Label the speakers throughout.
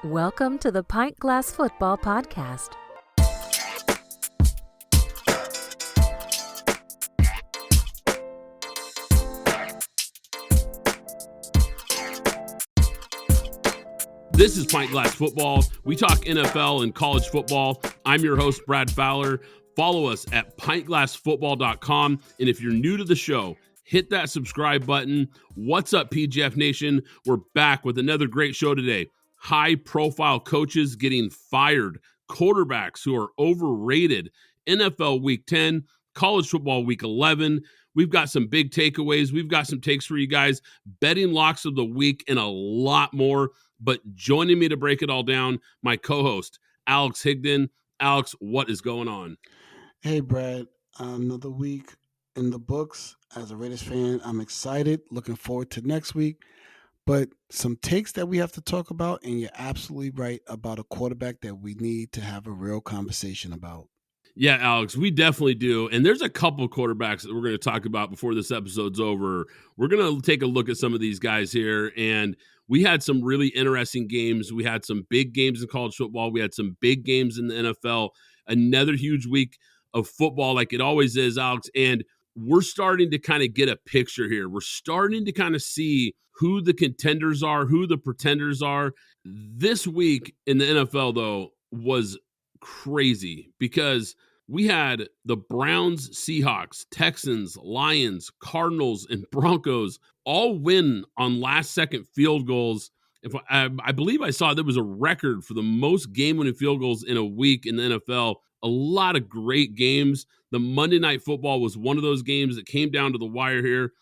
Speaker 1: Welcome to the Pint Glass Football Podcast.
Speaker 2: This is Pint Glass Football. We talk NFL and college football. I'm your host, Brad Fowler. Follow us at pintglassfootball.com. And if you're new to the show, hit that subscribe button. What's up, PGF Nation? We're back with another great show today. High-profile coaches getting fired, quarterbacks who are overrated, NFL Week 10, college football Week 11. We've got some big takeaways. We've got some takes for you guys, betting locks of the week, and a lot more. But joining me to break it all down, my co-host, Alex Higdon. Alex, what is going on?
Speaker 3: Hey, Brad. Another week in the books. As a Raiders fan, I'm excited. Looking forward to next week. But some takes that we have to talk about, and you're absolutely right about a quarterback that we need to have a real conversation about.
Speaker 2: Yeah, Alex, we definitely do. And there's a couple of quarterbacks that we're going to talk about before this episode's over. We're going to take a look at some of these guys here. And we had some really interesting games. We had some big games in college football. We had some big games in the NFL. Another huge week of football like it always is, Alex. And we're starting to kind of get a picture here. We're starting to kind of see who the contenders are, who the pretenders are. This week in the NFL, though, was crazy because we had the Browns, Seahawks, Texans, Lions, Cardinals, and Broncos all win on last-second field goals. I believe I saw there was a record for the most game-winning field goals in a week in the NFL. A lot of great games. The Monday Night Football was one of those games that came down to the wire here.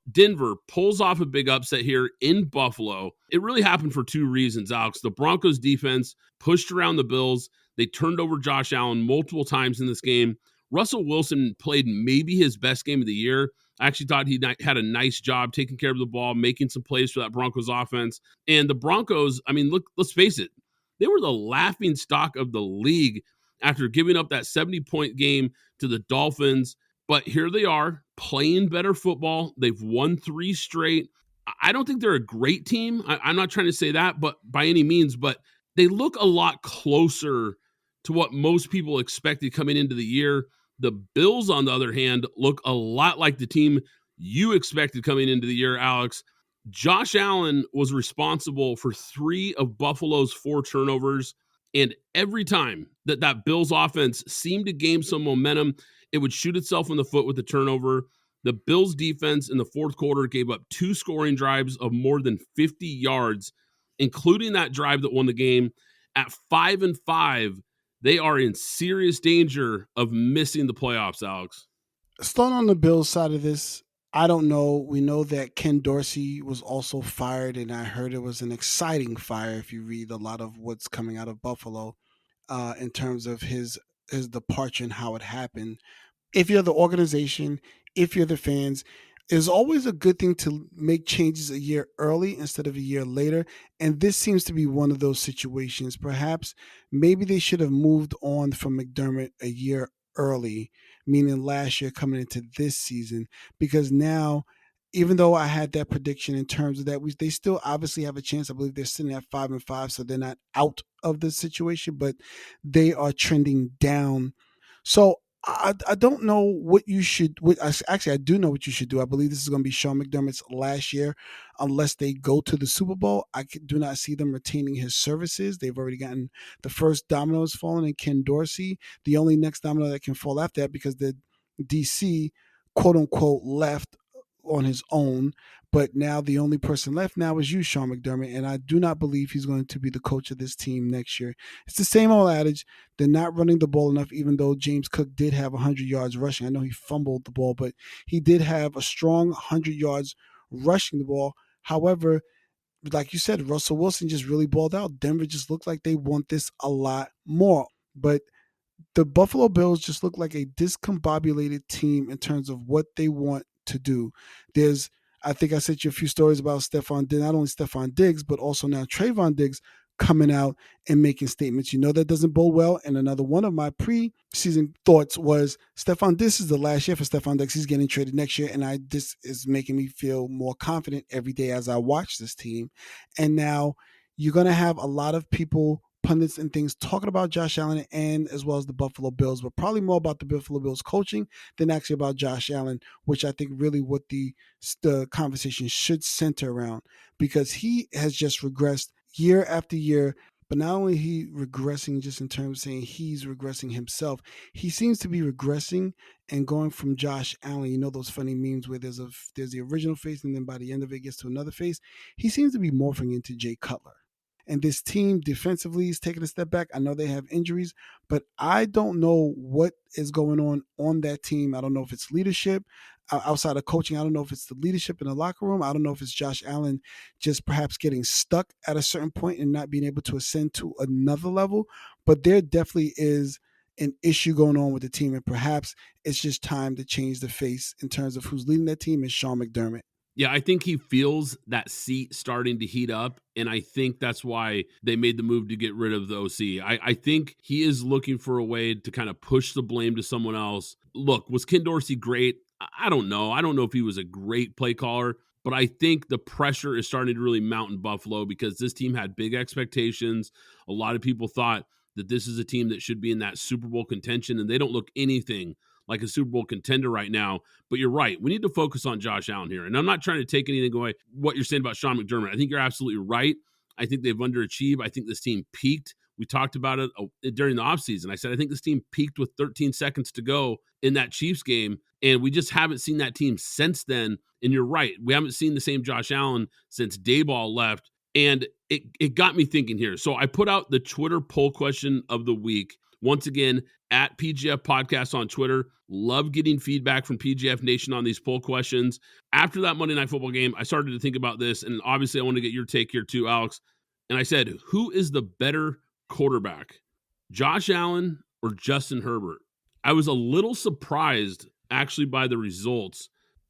Speaker 2: Denver pulls off a big upset here in Buffalo. It really happened for two reasons, Alex. The Broncos defense pushed around the Bills. They turned over Josh Allen multiple times in this game. Russell Wilson played maybe his best game of the year. I actually thought he had a nice job taking care of the ball, making some plays for that Broncos offense. And the Broncos, I mean, look, let's face it, they were the laughing stock of the league after giving up that 70-point game to the Dolphins. But here they are playing better football. They've won 3 straight. I don't think they're a great team. I'm not trying to say that, but by any means, but they look a lot closer to what most people expected coming into the year. The Bills, on the other hand, look a lot like the team you expected coming into the year, Alex. Josh Allen was responsible for 3 of Buffalo's 4 turnovers. And every time that Bills offense seemed to gain some momentum, it would shoot itself in the foot with the turnover. The Bills defense in the fourth quarter gave up 2 scoring drives of more than 50 yards, including that drive that won the game. At 5-5, they are in serious danger of missing the playoffs, Alex.
Speaker 3: Starting on the Bills side of this, I don't know. We know that Ken Dorsey was also fired, and I heard it was an exciting fire if you read a lot of what's coming out of Buffalo in terms of his departure and how it happened. If you're the organization, if you're the fans, it's always a good thing to make changes a year early instead of a year later. And this seems to be one of those situations. Perhaps maybe they should have moved on from McDermott a year early, meaning last year coming into this season, because now, even though I had that prediction in terms of that, they still obviously have a chance. I believe they're sitting at 5-5, so they're not out of the situation, but they are trending down. So I don't know what you should. Actually, I do know what you should do. I believe this is going to be Sean McDermott's last year, unless they go to the Super Bowl. Do not see them retaining his services. They've already gotten the first dominoes fallen in Ken Dorsey. The only next domino that can fall after that, because the DC quote unquote left on his own, but now the only person left now is you, Sean McDermott, and I do not believe he's going to be the coach of this team next year. It's the same old adage. They're not running the ball enough, even though James Cook did have 100 yards rushing. I know he fumbled the ball, but he did have a strong 100 yards rushing the ball. However, like you said, Russell Wilson just really balled out. Denver just looked like they want this a lot more. But the Buffalo Bills just look like a discombobulated team in terms of what they want to do. I think I sent you a few stories about not only Stephon Diggs, but also now Trayvon Diggs coming out and making statements. You know that doesn't bode well. And another one of my preseason thoughts was this is the last year for Stephon Diggs. He's getting traded next year, and this is making me feel more confident every day as I watch this team. And now you're going to have a lot of people, pundits and things, talking about Josh Allen and as well as the Buffalo Bills, but probably more about the Buffalo Bills coaching than actually about Josh Allen, which I think really what the conversation should center around, because he has just regressed year after year. But not only he regressing just in terms of saying he's regressing himself, he seems to be regressing and going from Josh Allen. You know those funny memes where there's the original face and then by the end of it gets to another face. He seems to be morphing into Jay Cutler. And this team defensively is taking a step back. I know they have injuries, but I don't know what is going on that team. I don't know if it's leadership outside of coaching. I don't know if it's the leadership in the locker room. I don't know if it's Josh Allen just perhaps getting stuck at a certain point and not being able to ascend to another level. But there definitely is an issue going on with the team, and perhaps it's just time to change the face in terms of who's leading that team is Sean McDermott.
Speaker 2: Yeah, I think he feels that seat starting to heat up, and I think that's why they made the move to get rid of the OC. I think he is looking for a way to kind of push the blame to someone else. Look, was Ken Dorsey great? I don't know. I don't know if he was a great play caller, but I think the pressure is starting to really mount in Buffalo because this team had big expectations. A lot of people thought that this is a team that should be in that Super Bowl contention, and they don't look anything like a Super Bowl contender right now. But you're right. We need to focus on Josh Allen here. And I'm not trying to take anything away what you're saying about Sean McDermott. I think you're absolutely right. I think they've underachieved. I think this team peaked. We talked about it during the offseason. I said, I think this team peaked with 13 seconds to go in that Chiefs game. And we just haven't seen that team since then. And you're right. We haven't seen the same Josh Allen since Dayball left. And it got me thinking here. So I put out the Twitter poll question of the week. Once again, at PGF Podcast on Twitter. Love getting feedback from PGF Nation on these poll questions. After that Monday Night Football game, I started to think about this, and obviously I want to get your take here too, Alex. And I said, who is the better quarterback, Josh Allen or Justin Herbert? I was a little surprised, actually, by the results.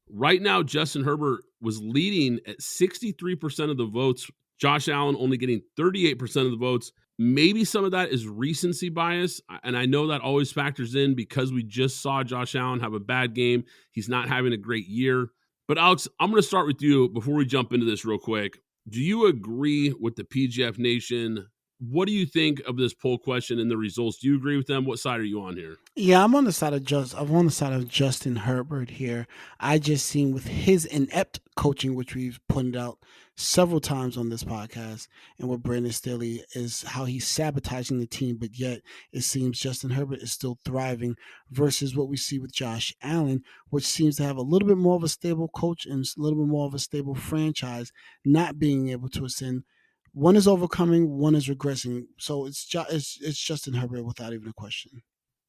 Speaker 2: Right now, Justin Herbert was leading at 63% of the votes. Josh Allen only getting 38% of the votes. Maybe some of that is recency bias, and I know that always factors in because we just saw Josh Allen have a bad game. He's not having a great year. But Alex, I'm going to start with you before we jump into this real quick. Do you agree with the PGF Nation? What do you think of this poll question and the results? Do you agree with them? What side are you on here?
Speaker 3: Yeah, I'm on the side of Justin Herbert here. I just seen with his inept coaching, which we've pointed out several times on this podcast, and with Brandon Staley, is how he's sabotaging the team, but yet it seems Justin Herbert is still thriving versus what we see with Josh Allen, which seems to have a little bit more of a stable coach and a little bit more of a stable franchise, not being able to ascend. One is overcoming, one is regressing. So it's Justin Herbert without even a question.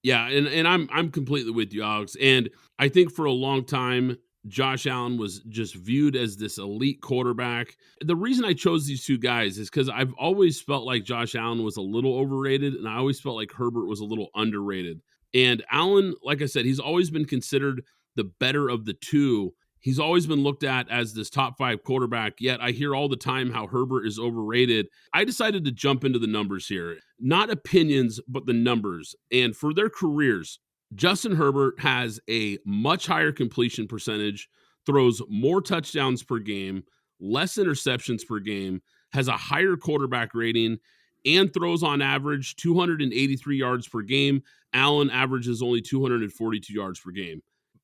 Speaker 2: Yeah, and I'm completely with you, Alex. And I think for a long time, Josh Allen was just viewed as this elite quarterback. The reason I chose these two guys is because I've always felt like Josh Allen was a little overrated, and I always felt like Herbert was a little underrated. And Allen, like I said, he's always been considered the better of the two. He's always been looked at as this top 5 quarterback, yet I hear all the time how Herbert is overrated. I decided to jump into the numbers here. Not opinions, but the numbers. And for their careers, Justin Herbert has a much higher completion percentage, throws more touchdowns per game, less interceptions per game, has a higher quarterback rating, and throws on average 283 yards per game. Allen averages only 242 yards per game.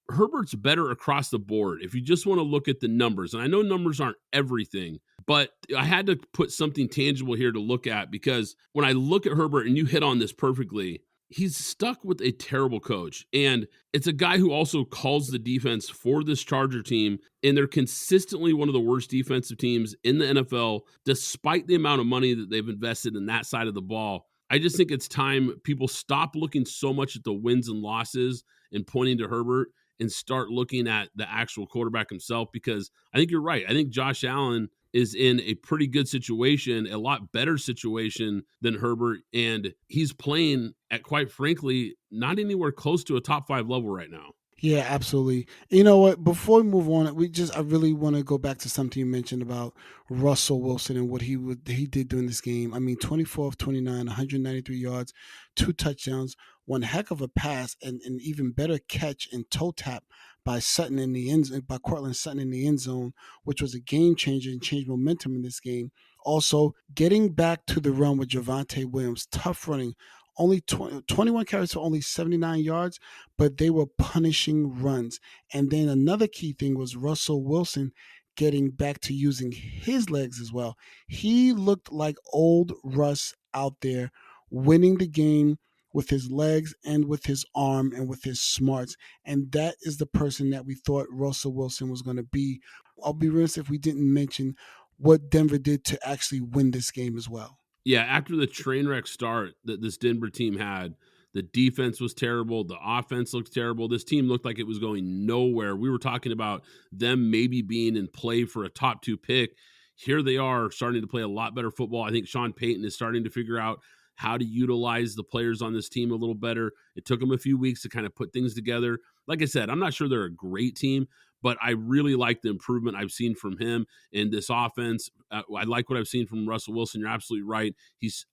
Speaker 2: Herbert's better across the board if you just want to look at the numbers. And I know numbers aren't everything, but I had to put something tangible here to look at because when I look at Herbert, and you hit on this perfectly, he's stuck with a terrible coach. And it's a guy who also calls the defense for this Charger team, and they're consistently one of the worst defensive teams in the NFL, despite the amount of money that they've invested in that side of the ball. I just think it's time people stop looking so much at the wins and losses and pointing to Herbert and start looking at the actual quarterback himself, because I think you're right. I think Josh Allen is in a pretty good situation, a lot better situation than Herbert, and he's playing at, quite frankly, not anywhere close to a top 5 level right now.
Speaker 3: Yeah, absolutely. You know what? Before we move on, I really want to go back to something you mentioned about Russell Wilson and what he did during this game. I mean, 24 of 29, 193 yards, 2 touchdowns, one heck of a pass, and an even better catch and toe tap by Sutton in the by Cortland Sutton in the end zone, which was a game changer and changed momentum in this game. Also, getting back to the run with Javonte Williams, tough running, only 21 carries for only 79 yards, but they were punishing runs. And then another key thing was Russell Wilson getting back to using his legs as well. He looked like old Russ out there winning the game with his legs and with his arm and with his smarts. And that is the person that we thought Russell Wilson was going to be. I'll be remiss if we didn't mention what Denver did to actually win this game as well.
Speaker 2: Yeah, after the train wreck start that this Denver team had, the defense was terrible. The offense looked terrible. This team looked like it was going nowhere. We were talking about them maybe being in play for a top 2 pick. Here they are starting to play a lot better football. I think Sean Payton is starting to figure out how to utilize the players on this team a little better. It took them a few weeks to kind of put things together. Like I said, I'm not sure they're a great team, but I really like the improvement I've seen from him in this offense. I like what I've seen from Russell Wilson. You're absolutely right.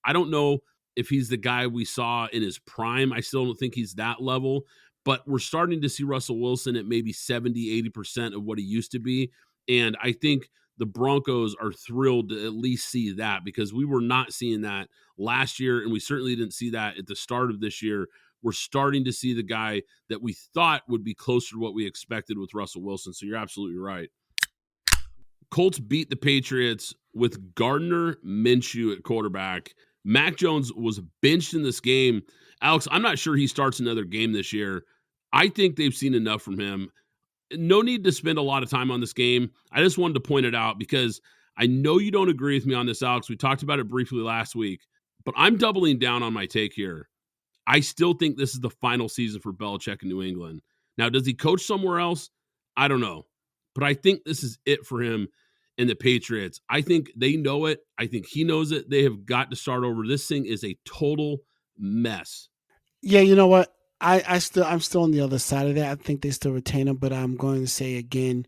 Speaker 2: I don't know if he's the guy we saw in his prime. I still don't think he's that level, but we're starting to see Russell Wilson at maybe 70, 80% of what he used to be. And I think the Broncos are thrilled to at least see that, because we were not seeing that last year, and we certainly didn't see that at the start of this year. We're starting to see the guy that we thought would be closer to what we expected with Russell Wilson. So you're absolutely right. Colts beat the Patriots with Gardner Minshew at quarterback. Mac Jones was benched in this game. Alex, I'm not sure he starts another game this year. I think they've seen enough from him. No need to spend a lot of time on this game. I just wanted to point it out because I know you don't agree with me on this, Alex. We talked about it briefly last week, but I'm doubling down on my take here. I still think this is the final season for Belichick in New England. Now, does he coach somewhere else? I don't know. But I think this is it for him and the Patriots. I think they know it. I think he knows it. They have got to start over. This thing is a total mess.
Speaker 3: Yeah, you know what? I'm still on the other side of that. I think they still retain him, but I'm going to say again,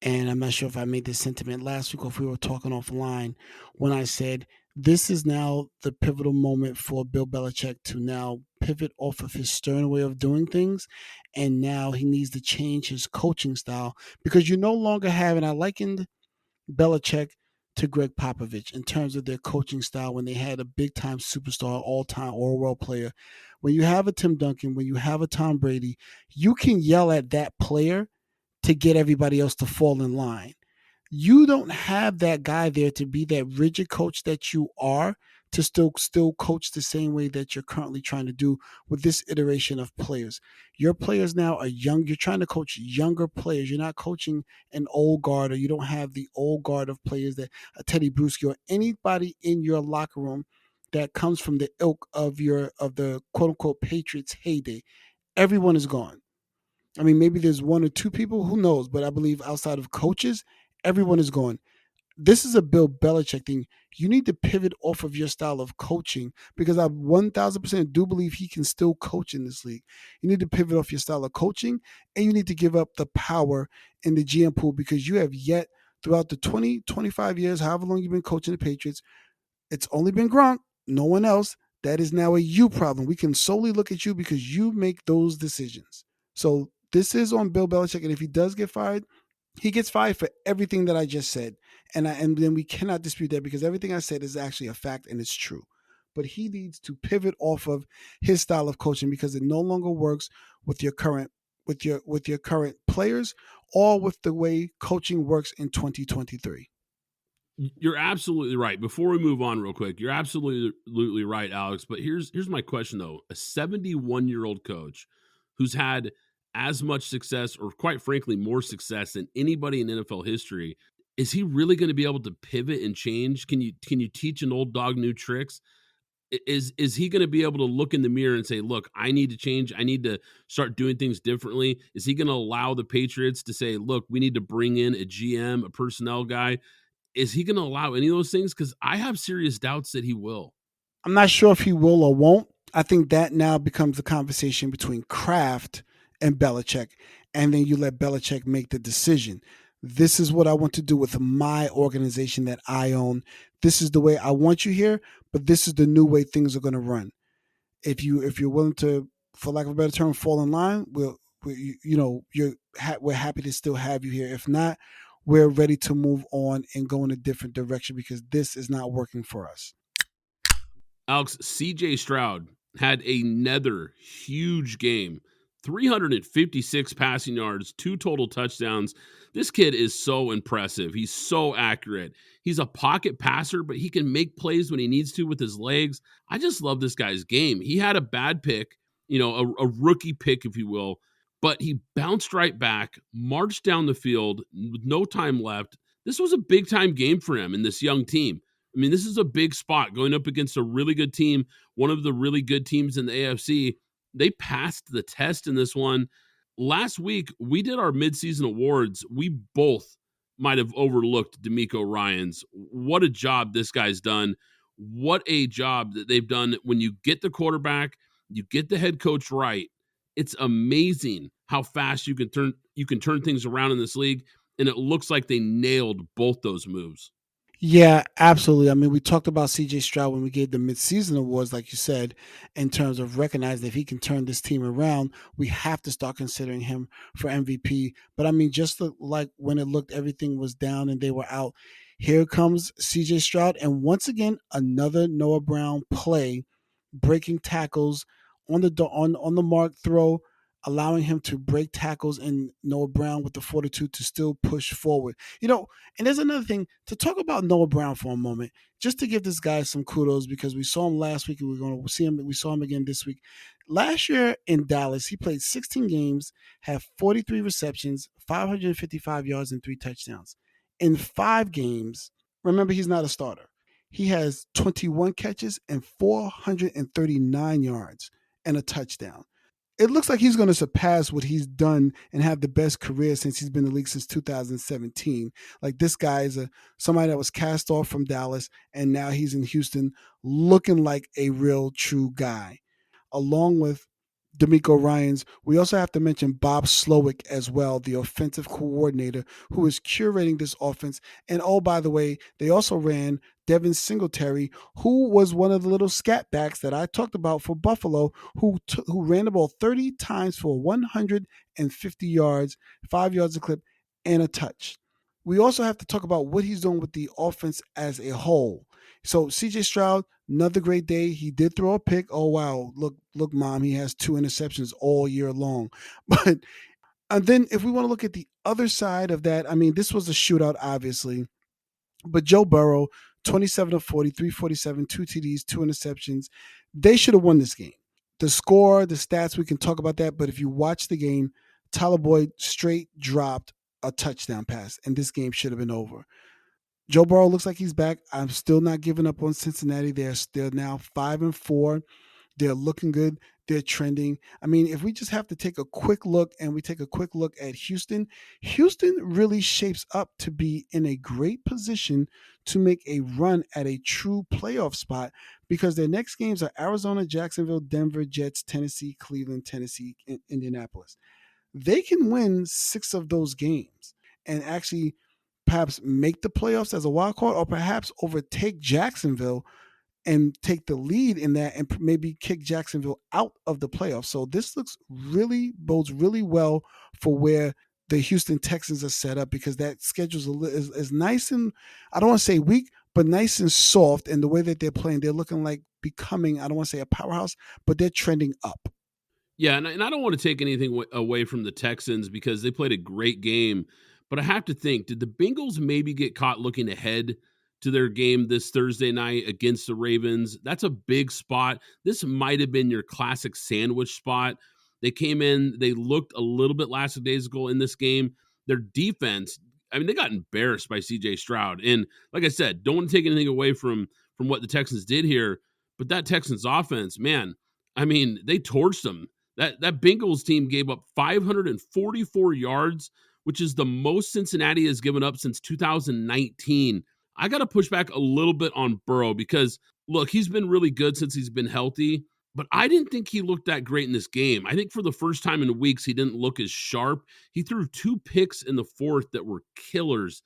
Speaker 3: and I'm not sure if I made this sentiment last week or if we were talking offline when I said this is now the pivotal moment for Bill Belichick to now pivot off of his stern way of doing things, and now he needs to change his coaching style because you no longer have, and I likened Belichick to Greg Popovich in terms of their coaching style when they had a big time superstar, all time all world player. When you have a Tim Duncan, when you have a Tom Brady, you can yell at that player to get everybody else to fall in line. You don't have that guy there to be that rigid coach that you are to still coach the same way that you're currently trying to do with this iteration of players. Your players now are young. You're trying to coach younger players. You're not coaching an old guard, or you don't have the old guard of players that Teddy Bruschi or anybody in your locker room that comes from the ilk of the quote unquote Patriots heyday. Everyone is gone. I mean, maybe there's one or two people, who knows, but I believe outside of coaches, everyone is gone. This is a Bill Belichick thing. You need to pivot off of your style of coaching because I 1000% do believe he can still coach in this league. You need to pivot off your style of coaching, and you need to give up the power in the GM pool because you have yet throughout the 20, 25 years, however long you've been coaching the Patriots, it's only been Gronk, no one else. That is now a you problem. We can solely look at you because you make those decisions. So this is on Bill Belichick, and if he does get fired, he gets fired for everything that I just said. And then we cannot dispute that because everything I said is actually a fact and it's true. But he needs to pivot off of his style of coaching because it no longer works with your current current players or with the way coaching works in 2023.
Speaker 2: You're absolutely right. Before we move on real quick, you're absolutely right, Alex. But here's my question, though. A 71-year-old coach who's had as much success, or quite frankly, more success than anybody in NFL history, is he really going to be able to pivot and change? Can you teach an old dog new tricks? Is he going to be able to look in the mirror and say, look, I need to change. I need to start doing things differently. Is he going to allow the Patriots to say, look, we need to bring in a GM, a personnel guy? Is he going to allow any of those things? Because I have serious doubts that he will.
Speaker 3: I'm not sure if he will or won't. I think that now becomes a conversation between Kraft and Belichick, and then you let Belichick make the decision. This is what I want to do with my organization that I own. This is the way I want you here, but this is the new way things are going to run. If you're willing to, for lack of a better term, fall in line, we're happy to still have you here. If not, we're ready to move on and go in a different direction because this is not working for us.
Speaker 2: Alex, CJ Stroud had another huge game. 356 passing yards, 2 total touchdowns. This kid is so impressive. He's so accurate. He's a pocket passer, but he can make plays when he needs to with his legs. I just love this guy's game. He had a bad pick, a rookie pick, if you will, but he bounced right back, marched down the field with no time left. This was a big time game for him and this young team. I mean, this is a big spot going up against a really good team, one of the really good teams in the AFC. They passed the test in this one. Last week, we did our midseason awards. We both might have overlooked DeMeco Ryans. What a job this guy's done. What a job that they've done when you get the quarterback, you get the head coach right. It's amazing how fast you can turn things around in this league, and it looks like they nailed both those moves.
Speaker 3: Yeah, absolutely. I mean, we talked about CJ Stroud when we gave the midseason awards, like you said, in terms of recognizing if he can turn this team around, we have to start considering him for MVP. But I mean, just like when it looked everything was down and they were out, here comes CJ Stroud. And once again, another Noah Brown play, breaking tackles on the mark throw, allowing him to break tackles, and Noah Brown with the fortitude to still push forward. And there's another thing to talk about Noah Brown for a moment, just to give this guy some kudos because we saw him last week and we're going to see him. We saw him again this week. Last year in Dallas, he played 16 games, had 43 receptions, 555 yards, and 3 touchdowns. In 5 games, remember, he's not a starter. He has 21 catches and 439 yards and a touchdown. It looks like he's going to surpass what he's done and have the best career since he's been in the league since 2017. Like, this guy is somebody that was cast off from Dallas, and now he's in Houston looking like a real true guy. Along with DeMeco Ryans, we also have to mention Bob Slowick as well, the offensive coordinator who is curating this offense. And oh, by the way, they also ran Devin Singletary, who was one of the little scat backs that I talked about for Buffalo, who ran the ball 30 times for 150 yards, 5 yards a clip, and a touch. We also have to talk about what he's doing with the offense as a whole. So CJ Stroud, another great day. He did throw a pick. Oh wow, look, Mom, he has 2 interceptions all year long. But and then if we want to look at the other side of that, I mean, this was a shootout, obviously. But Joe Burrow, 27 of 40, 347, 2 TDs, 2 interceptions. They should have won this game. The score, the stats, we can talk about that. But if you watch the game, Tyler Boyd straight dropped a touchdown pass, and this game should have been over. Joe Burrow looks like he's back. I'm still not giving up on Cincinnati. They're still now 5-4. They're looking good. They're trending. I mean, if we just have to take a quick look and we take a quick look at Houston, Houston really shapes up to be in a great position to make a run at a true playoff spot because their next games are Arizona, Jacksonville, Denver, Jets, Tennessee, Cleveland, Tennessee, and Indianapolis. They can win 6 of those games and actually perhaps make the playoffs as a wild card or perhaps overtake Jacksonville and take the lead in that and maybe kick Jacksonville out of the playoffs. So this bodes really well for where the Houston Texans are set up because that schedule is nice and, I don't want to say weak, but nice and soft. And the way that they're playing, they're looking like becoming, I don't want to say a powerhouse, but they're trending up.
Speaker 2: Yeah, and I don't want to take anything away from the Texans because they played a great game. But I have to think, did the Bengals maybe get caught looking ahead to their game this Thursday night against the Ravens? That's a big spot. This might have been your classic sandwich spot. They came in, they looked a little bit lackadaisical in this game. Their defense, I mean, they got embarrassed by CJ Stroud. And like I said, don't want to take anything away from what the Texans did here. But that Texans offense, man, I mean, they torched them. That Bengals team gave up 544 yards, which is the most Cincinnati has given up since 2019. I got to push back a little bit on Burrow because, look, he's been really good since he's been healthy, but I didn't think he looked that great in this game. I think for the first time in weeks, he didn't look as sharp. He threw 2 picks in the fourth that were killers.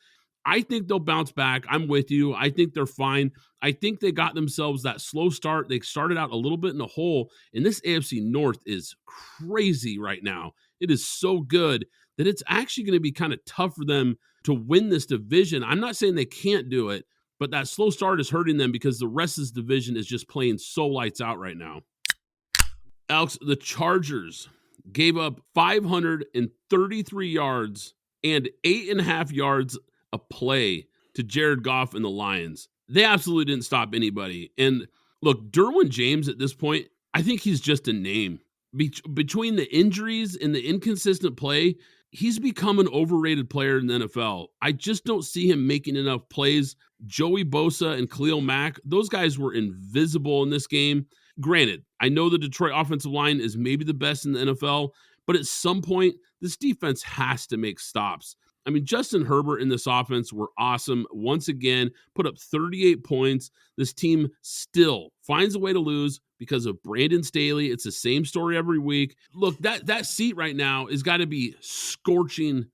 Speaker 2: I think they'll bounce back. I'm with you. I think they're fine. I think they got themselves that slow start. They started out a little bit in a hole, and this AFC North is crazy right now. It is so good. that it's actually going to be kind of tough for them to win this division. I'm not saying they can't do it, but that slow start is hurting them because the rest of this division is just playing so lights out right now. Alex, the Chargers gave up 533 yards and 8.5 yards a play to Jared Goff and the Lions. They absolutely didn't stop anybody. And look, Derwin James at this point, I think he's just a name. Between the injuries and the inconsistent play, he's become an overrated player in the NFL. I just don't see him making enough plays. Joey Bosa and Khalil Mack, those guys were invisible in this game. Granted, I know the Detroit offensive line is maybe the best in the NFL, but at some point, this defense has to make stops. I mean, Justin Herbert in this offense were awesome. Once again, put up 38 points. This team still finds a way to lose because of Brandon Staley. It's the same story every week. Look, that seat right now has got to be scorching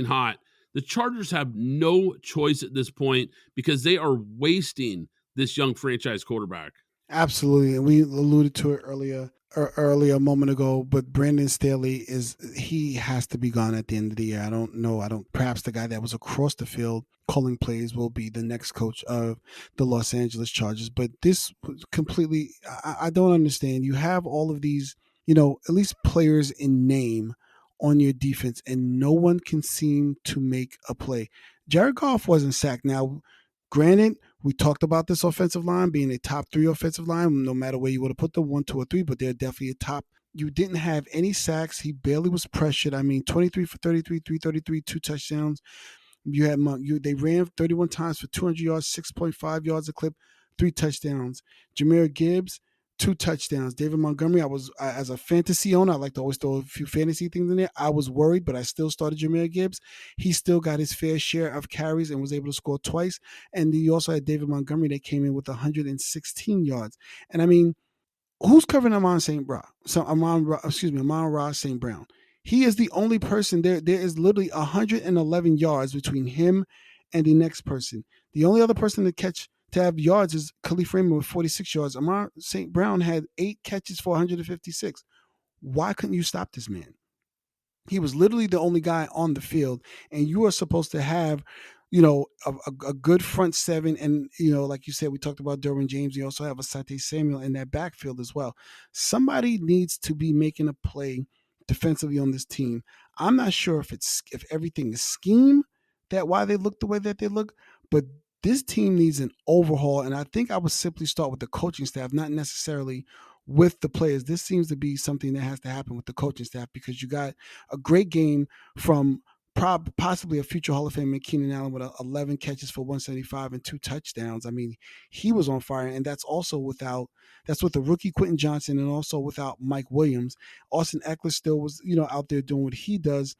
Speaker 2: hot. The Chargers have no choice at this point because they are wasting this young franchise quarterback.
Speaker 3: Absolutely, and we alluded to it earlier a moment ago, but Brandon Staley he has to be gone at the end of the year. I don't know. Perhaps the guy that was across the field calling plays will be the next coach of the Los Angeles Chargers. But this completely, I don't understand. You have all of these, at least players in name on your defense, and no one can seem to make a play. Jared Goff wasn't sacked. Now, granted, we talked about this offensive line being a top 3 offensive line, no matter where you would have put them, 1, 2, or 3, but they're definitely a top. You didn't have any sacks. He barely was pressured. I mean, 23 for 33, 333, 2 touchdowns. You had they ran 31 times for 200 yards, 6.5 yards a clip, 3 touchdowns. Jahmyr Gibbs, 2 touchdowns. David Montgomery, as a fantasy owner, I like to always throw a few fantasy things in there. I was worried, but I still started Jahmyr Gibbs. He still got his fair share of carries and was able to score twice. And you also had David Montgomery that came in with 116 yards. And I mean, who's covering Amon St. Brown? Amon-Ra St. Brown. He is the only person there. There is literally 111 yards between him and the next person. The only other person to have yards is Khalif Raymond with 46 yards. Amon St. Brown had 8 catches for 156. Why couldn't you stop this man? He was literally the only guy on the field, and you are supposed to have, a good front seven. And, like you said, we talked about Derwin James. You also have Asante Samuel in that backfield as well. Somebody needs to be making a play defensively on this team. I'm not sure if everything is scheme why they look the way that they look, but this team needs an overhaul. And I think I would simply start with the coaching staff, not necessarily with the players. This seems to be something that has to happen with the coaching staff, because you got a great game from possibly a future Hall of Famer, Keenan Allen, with 11 catches for 175 and 2 touchdowns. I mean, he was on fire, and that's with the rookie Quentin Johnson, and also without Mike Williams. Austin Eckler still was, out there doing what he does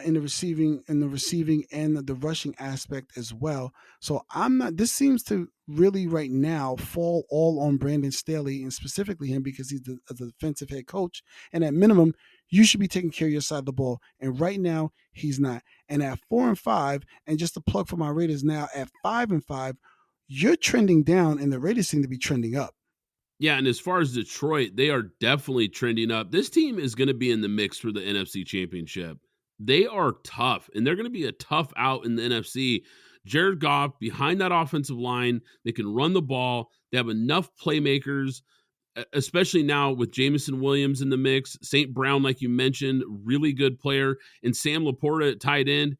Speaker 3: in the receiving and the rushing aspect as well. So this seems to really right now fall all on Brandon Staley, and specifically him, because he's the defensive head coach. And at minimum, you should be taking care of your side of the ball. And right now, he's not. And at 4-5, and just a plug for my Raiders now at 5-5, you're trending down, and the Raiders seem to be trending up.
Speaker 2: Yeah, and as far as Detroit, they are definitely trending up. This team is going to be in the mix for the NFC Championship. They are tough, and they're going to be a tough out in the NFC. Jared Goff, behind that offensive line, they can run the ball. They have enough playmakers, especially now with Jameson Williams in the mix. St. Brown, like you mentioned, really good player. And Sam Laporta at tight end.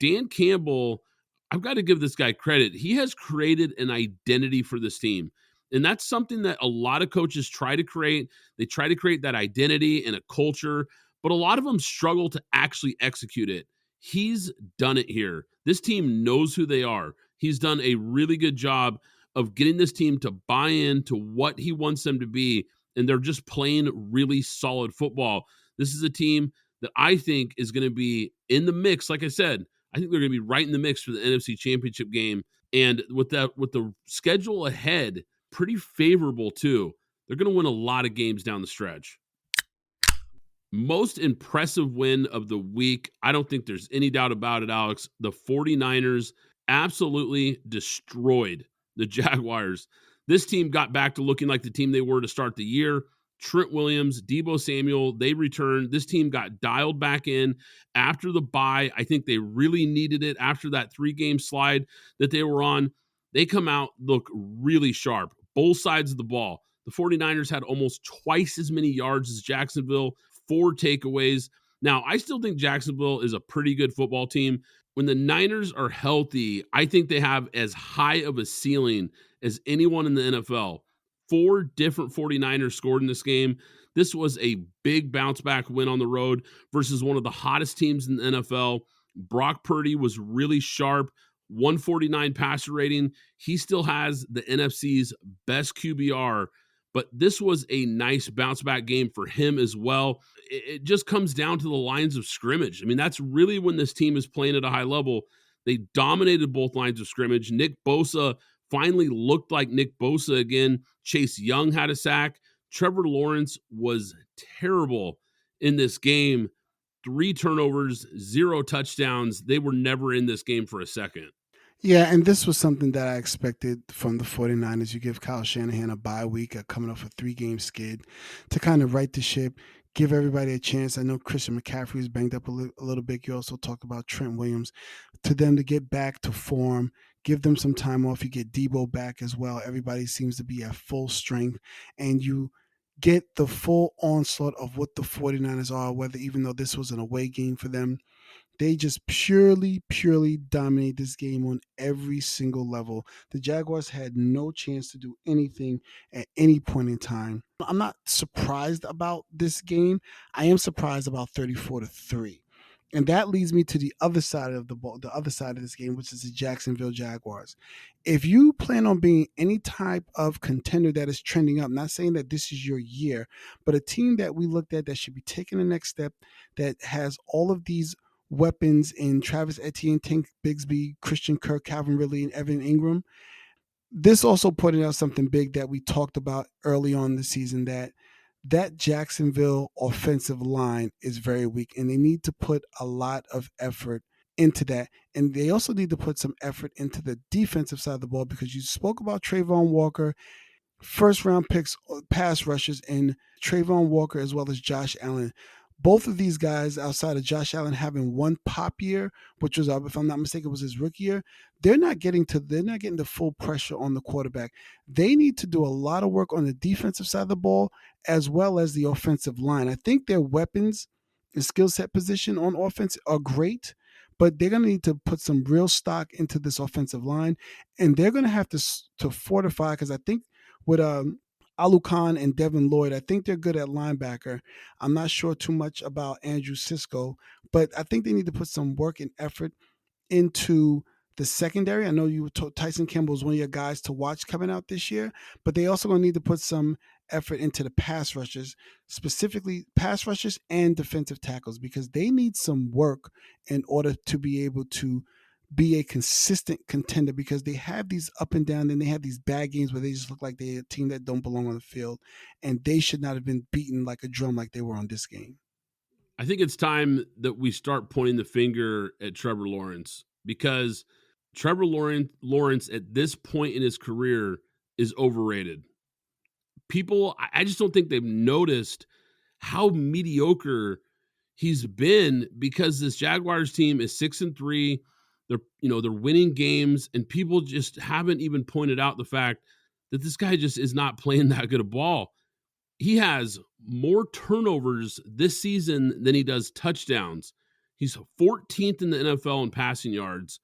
Speaker 2: Dan Campbell, I've got to give this guy credit. He has created an identity for this team. And that's something that a lot of coaches try to create. They try to create that identity and a culture, but a lot of them struggle to actually execute it. He's done it here. This team knows who they are. He's done a really good job of getting this team to buy into what he wants them to be, and they're just playing really solid football. This is a team that I think is going to be in the mix. Like I said, I think they're going to be right in the mix for the NFC Championship game. And with the schedule ahead, pretty favorable too. They're going to win a lot of games down the stretch. Most impressive win of the week. I don't think there's any doubt about it, Alex. The 49ers absolutely destroyed the Jaguars. This team got back to looking like the team they were to start the year. Trent Williams, Deebo Samuel, they returned. This team got dialed back in after the bye. I think they really needed it after that 3-game slide that they were on. They come out, look really sharp, both sides of the ball. The 49ers had almost twice as many yards as Jacksonville, 4 takeaways. Now, I still think Jacksonville is a pretty good football team. When the Niners are healthy, I think they have as high of a ceiling as anyone in the NFL. 4 different 49ers scored in this game. This was a big bounce back win on the road versus one of the hottest teams in the NFL. Brock Purdy was really sharp, 149 passer rating. He still has the NFC's best QBR, but this was a nice bounce back game for him as well. It just comes down to the lines of scrimmage. I mean, that's really when this team is playing at a high level. They dominated both lines of scrimmage. Nick Bosa finally looked like Nick Bosa again. Chase Young had a sack. Trevor Lawrence was terrible in this game. 3 turnovers, 0 touchdowns. They were never in this game for a second.
Speaker 3: Yeah, and this was something that I expected from the 49ers. You give Kyle Shanahan a bye week, coming off a 3-game skid, to kind of right the ship, give everybody a chance. I know Christian McCaffrey was banged up a little bit. You also talked about Trent Williams. To them to get back to form, give them some time off. You get Deebo back as well. Everybody seems to be at full strength, and you get the full onslaught of what the 49ers are, whether even though this was an away game for them. They just purely dominate this game on every single level. The Jaguars had no chance to do anything at any point in time. I'm not surprised about this game. I am surprised about 34-3. And that leads me to the other side of the ball, the other side of this game, which is the Jacksonville Jaguars. If you plan on being any type of contender that is trending up, not saying that this is your year, but a team that we looked at that should be taking the next step, that has all of these weapons in Travis Etienne, Tank Bigsby, Christian Kirk, Calvin Ridley, and Evan Ingram. This also pointed out something big that we talked about early on in the season, that Jacksonville offensive line is very weak, and they need to put a lot of effort into that. And they also need to put some effort into the defensive side of the ball, because you spoke about Trayvon Walker, first-round picks, pass rushers, and Trayvon Walker as well as Josh Allen. Both of these guys, outside of Josh Allen having one pop year, which was, if I'm not mistaken, was his rookie year, they're not getting the full pressure on the quarterback. They need to do a lot of work on the defensive side of the ball as well as the offensive line. I think their weapons and skill set position on offense are great, but they're going to need to put some real stock into this offensive line, and they're going to have to fortify, because I think with Alucon and Devin Lloyd, I think they're good at linebacker. I'm not sure too much about Andrew Sisko, but I think they need to put some work and effort into the secondary. I know you told Tyson Campbell is one of your guys to watch coming out this year, but they also going to need to put some effort into the pass rushers, specifically pass rushers and defensive tackles, because they need some work in order to be able to be a consistent contender, because they have these up and down, and they have these bad games where they just look like they're a team that don't belong on the field, and they should not have been beaten like a drum like they were on this game.
Speaker 2: I think it's time that we start pointing the finger at Trevor Lawrence, because Trevor Lawrence at this point in his career is overrated. People, I just don't think they've noticed how mediocre he's been, because this Jaguars team is 6-3. They're winning games, and people just haven't even pointed out the fact that this guy just is not playing that good a ball. He has more turnovers this season than he does touchdowns. He's 14th in the NFL in passing yards.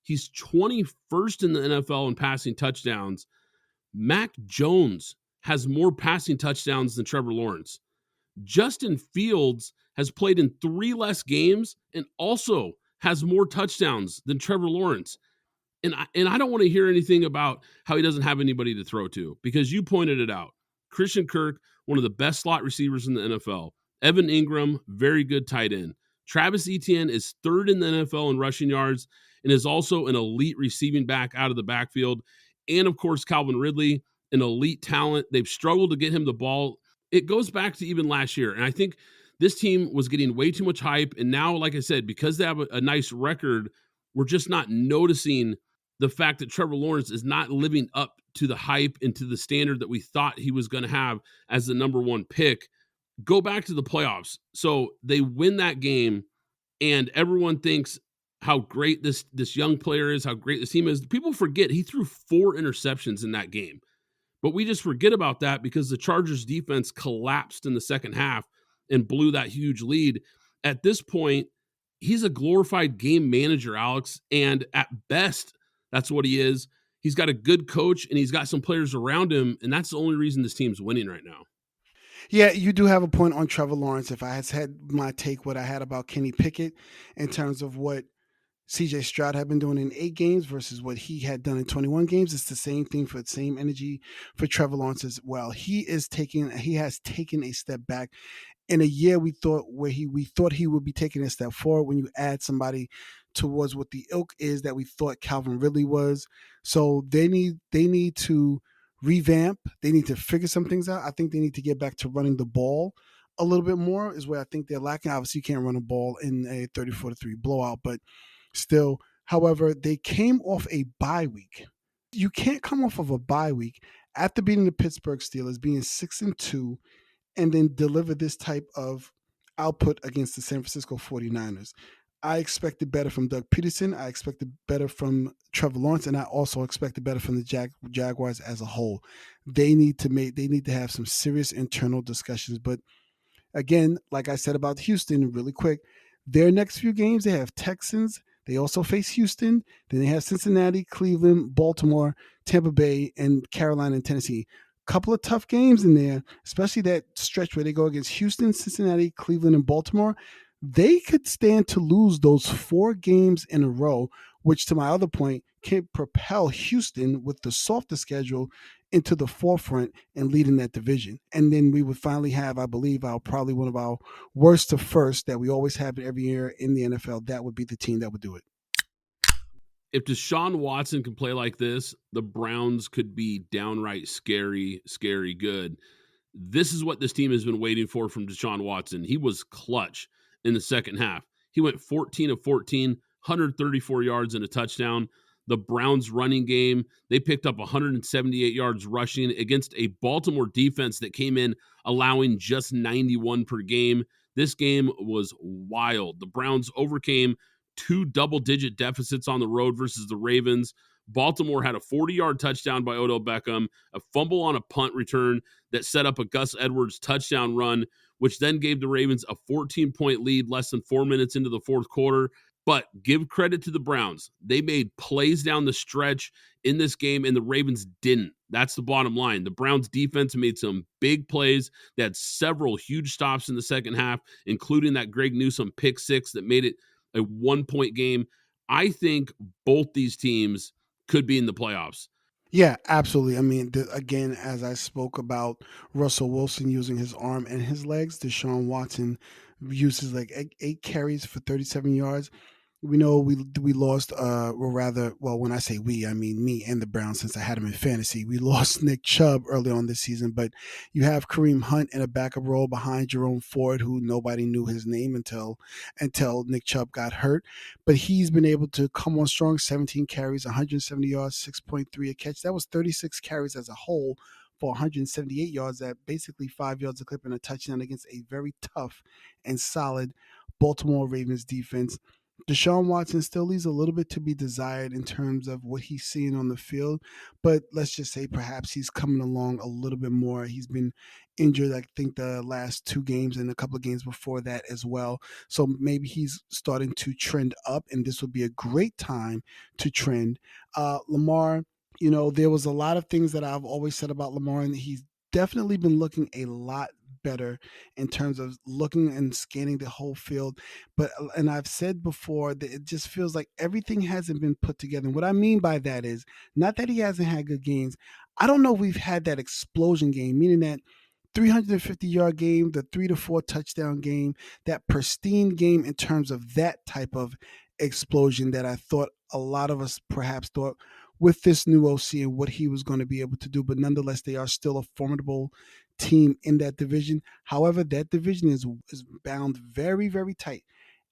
Speaker 2: He's 21st in the NFL in passing touchdowns. Mac Jones has more passing touchdowns than Trevor Lawrence. Justin Fields has played in 3 less games and also has more touchdowns than Trevor Lawrence. And I don't want to hear anything about how he doesn't have anybody to throw to, because you pointed it out. Christian Kirk, one of the best slot receivers in the NFL. Evan Ingram, very good tight end. Travis Etienne is 3rd in the NFL in rushing yards and is also an elite receiving back out of the backfield. And, of course, Calvin Ridley, an elite talent. They've struggled to get him the ball. It goes back to even last year. And I think this team was getting way too much hype. And now, like I said, because they have a nice record, we're just not noticing the fact that Trevor Lawrence is not living up to the hype and to the standard that we thought he was going to have as the number one pick. Go back to the playoffs. So they win that game, and everyone thinks how great this young player is, how great this team is. People forget he threw 4 interceptions in that game. But we just forget about that because the Chargers defense collapsed in the second half and blew that huge lead. At this point, he's a glorified game manager, Alex, and at best, that's what he is. He's got a good coach and he's got some players around him, and that's the only reason this team's winning right now.
Speaker 3: Yeah, you do have a point on Trevor Lawrence. If I had my take, what I had about Kenny Pickett in terms of what CJ Stroud had been doing in 8 games versus what he had done in 21 games, it's the same thing for the same energy for Trevor Lawrence as well. He has taken a step back in a year we thought he would be taking a step forward when you add somebody towards what the ilk is that we thought Calvin Ridley was. So they need to revamp. They need to figure some things out. I think they need to get back to running the ball a little bit more is where I think they're lacking. Obviously, you can't run a ball in a 34-3 blowout, but still, however, they came off a bye week. You can't come off of a bye week after beating the Pittsburgh Steelers, being 6-2, and then deliver this type of output against the San Francisco 49ers. I expected better from Doug Peterson. I expected better from Trevor Lawrence, and I also expected better from the Jaguars as a whole. They need to have some serious internal discussions. But again, like I said about Houston, really quick, their next few games, they have Texans. They also face Houston. Then they have Cincinnati, Cleveland, Baltimore, Tampa Bay, and Carolina and Tennessee. Couple of tough games in there, especially that stretch where they go against Houston, Cincinnati, Cleveland, and Baltimore. They could stand to lose those 4 games in a row, which to my other point can propel Houston with the softer schedule into the forefront and leading that division. And then we would finally have, I believe, probably one of our worst to first that we always have every year in the NFL. That would be the team that would do it.
Speaker 2: If Deshaun Watson can play like this, the Browns could be downright scary, scary good. This is what this team has been waiting for from Deshaun Watson. He was clutch in the second half. He went 14 of 14, 134 yards and a touchdown. The Browns running game, they picked up 178 yards rushing against a Baltimore defense that came in allowing just 91 per game. This game was wild. The Browns overcame 2 double-digit deficits on the road versus the Ravens. Baltimore had a 40-yard touchdown by Odell Beckham, a fumble on a punt return that set up a Gus Edwards touchdown run, which then gave the Ravens a 14-point lead less than 4 minutes into the fourth quarter. But give credit to the Browns. They made plays down the stretch in this game, and the Ravens didn't. That's the bottom line. The Browns defense made some big plays. They had several huge stops in the second half, including that Greg Newsome pick six that made it a 1-point game. I think both these teams could be in the playoffs.
Speaker 3: Yeah, absolutely. I mean, again, as I spoke about Russell Wilson using his arm and his legs, Deshaun Watson uses like 8 carries for 37 yards. We know we lost, or rather, well, when I say we, I mean me and the Browns, since I had him in fantasy. We lost Nick Chubb early on this season, but you have Kareem Hunt in a backup role behind Jerome Ford, who nobody knew his name until Nick Chubb got hurt. But he's been able to come on strong, 17 carries, 170 yards, 6.3 a catch. That was 36 carries as a whole for 178 yards, at basically 5 yards a clip and a touchdown against a very tough and solid Baltimore Ravens defense. Deshaun Watson still leaves a little bit to be desired in terms of what he's seeing on the field, but let's just say perhaps he's coming along a little bit more. He's been injured, I think, the last 2 games and a couple of games before that as well. So maybe he's starting to trend up, and this would be a great time to trend. Lamar, there was a lot of things that I've always said about Lamar, and he's definitely been looking a lot better in terms of looking and scanning the whole field. And I've said before that it just feels like everything hasn't been put together. And what I mean by that is not that he hasn't had good games. I don't know if we've had that explosion game, meaning that 350-yard game, the 3 to 4 touchdown game, that pristine game in terms of that type of explosion that I thought a lot of us perhaps thought with this new OC and what he was going to be able to do. But nonetheless, they are still a formidable team in that division. However, that division is bound very, very tight.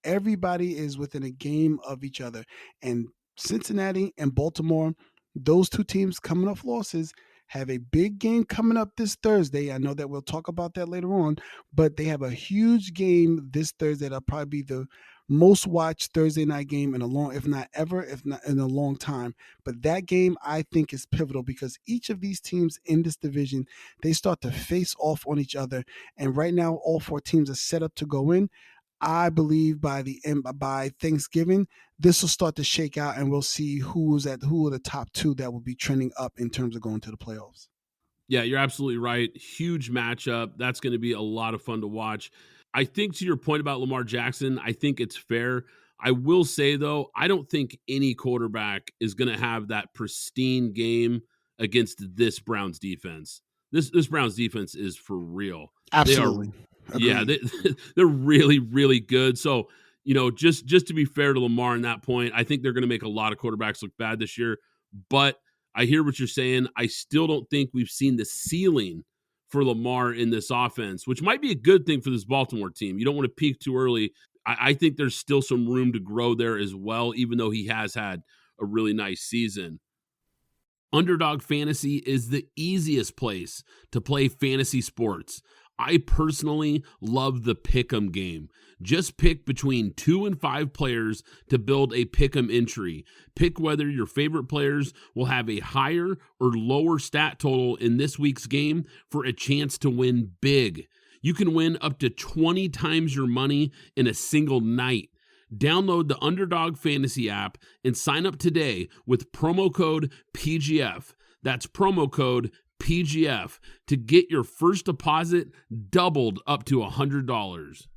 Speaker 3: Everybody is within a game of each other. And Cincinnati and Baltimore, those two teams coming off losses, have a big game coming up this Thursday. I know that we'll talk about that later on, but they have a huge game this Thursday. That'll probably be the most watched Thursday night game in a long, if not ever, if not in a long time. But that game I think is pivotal because each of these teams in this division, they start to face off on each other. And right now, all four teams are set up to go in. I believe by Thanksgiving, this will start to shake out, and we'll see who are the top two that will be trending up in terms of going to the playoffs.
Speaker 2: Yeah, you're absolutely right. Huge matchup. That's going to be a lot of fun to watch. I think to your point about Lamar Jackson, I think it's fair. I will say, though, I don't think any quarterback is going to have that pristine game against this Browns defense. This Browns defense is for real.
Speaker 3: Absolutely.
Speaker 2: They're really, really good. So, just to be fair to Lamar on that point, I think they're going to make a lot of quarterbacks look bad this year. But I hear what you're saying. I still don't think we've seen the ceiling for Lamar in this offense, which might be a good thing for this Baltimore team. You don't want to peak too early. I think there's still some room to grow there as well, even though he has had a really nice season. Underdog Fantasy is the easiest place to play fantasy sports. I personally love the Pick'em game. Just pick between 2 and 5 players to build a Pick'em entry. Pick whether your favorite players will have a higher or lower stat total in this week's game for a chance to win big. You can win up to 20 times your money in a single night. Download the Underdog Fantasy app and sign up today with promo code PGF. That's promo code PGF to get your first deposit doubled up to $100.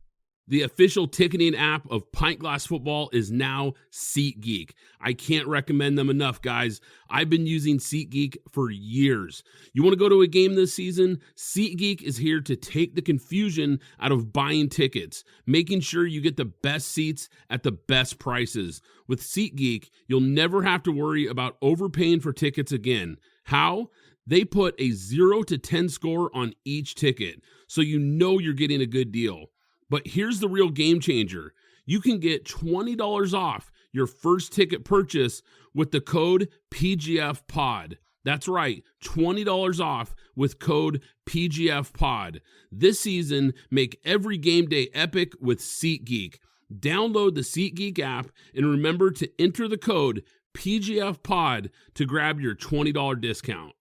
Speaker 2: The official ticketing app of Pint Glass Football is now SeatGeek. I can't recommend them enough, guys. I've been using SeatGeek for years. You want to go to a game this season? SeatGeek is here to take the confusion out of buying tickets, making sure you get the best seats at the best prices. With SeatGeek, you'll never have to worry about overpaying for tickets again. How? They put a 0 to 10 score on each ticket, so you know you're getting a good deal. But here's the real game changer. You can get $20 off your first ticket purchase with the code PGFPOD. That's right, $20 off with code PGFPOD. This season, make every game day epic with SeatGeek. Download the SeatGeek app and remember to enter the code PGFPOD to grab your $20 discount.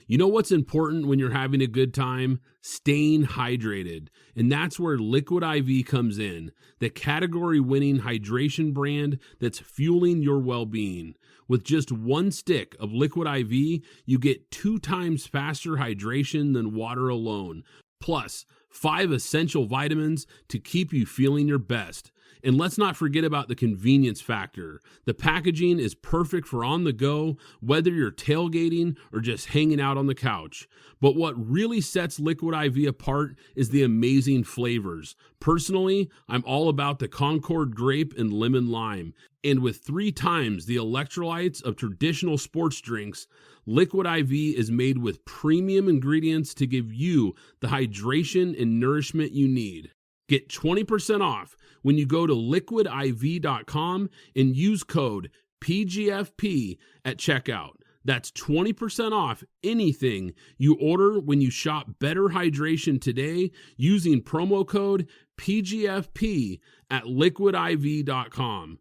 Speaker 2: You know what's important when you're having a good time? Staying hydrated. And that's where Liquid IV comes in, the category-winning hydration brand that's fueling your well-being. With just one stick of Liquid IV, you get 2 times faster hydration than water alone, plus 5 essential vitamins to keep you feeling your best. And let's not forget about the convenience factor. The packaging is perfect for on the go, whether you're tailgating or just hanging out on the couch. But what really sets Liquid IV apart is the amazing flavors. Personally, I'm all about the Concord grape and lemon lime. And with 3 times the electrolytes of traditional sports drinks, Liquid IV is made with premium ingredients to give you the hydration and nourishment you need. Get 20% off when you go to liquidiv.com and use code PGFP at checkout. That's 20% off anything you order when you shop Better Hydration today using promo code PGFP at liquidiv.com.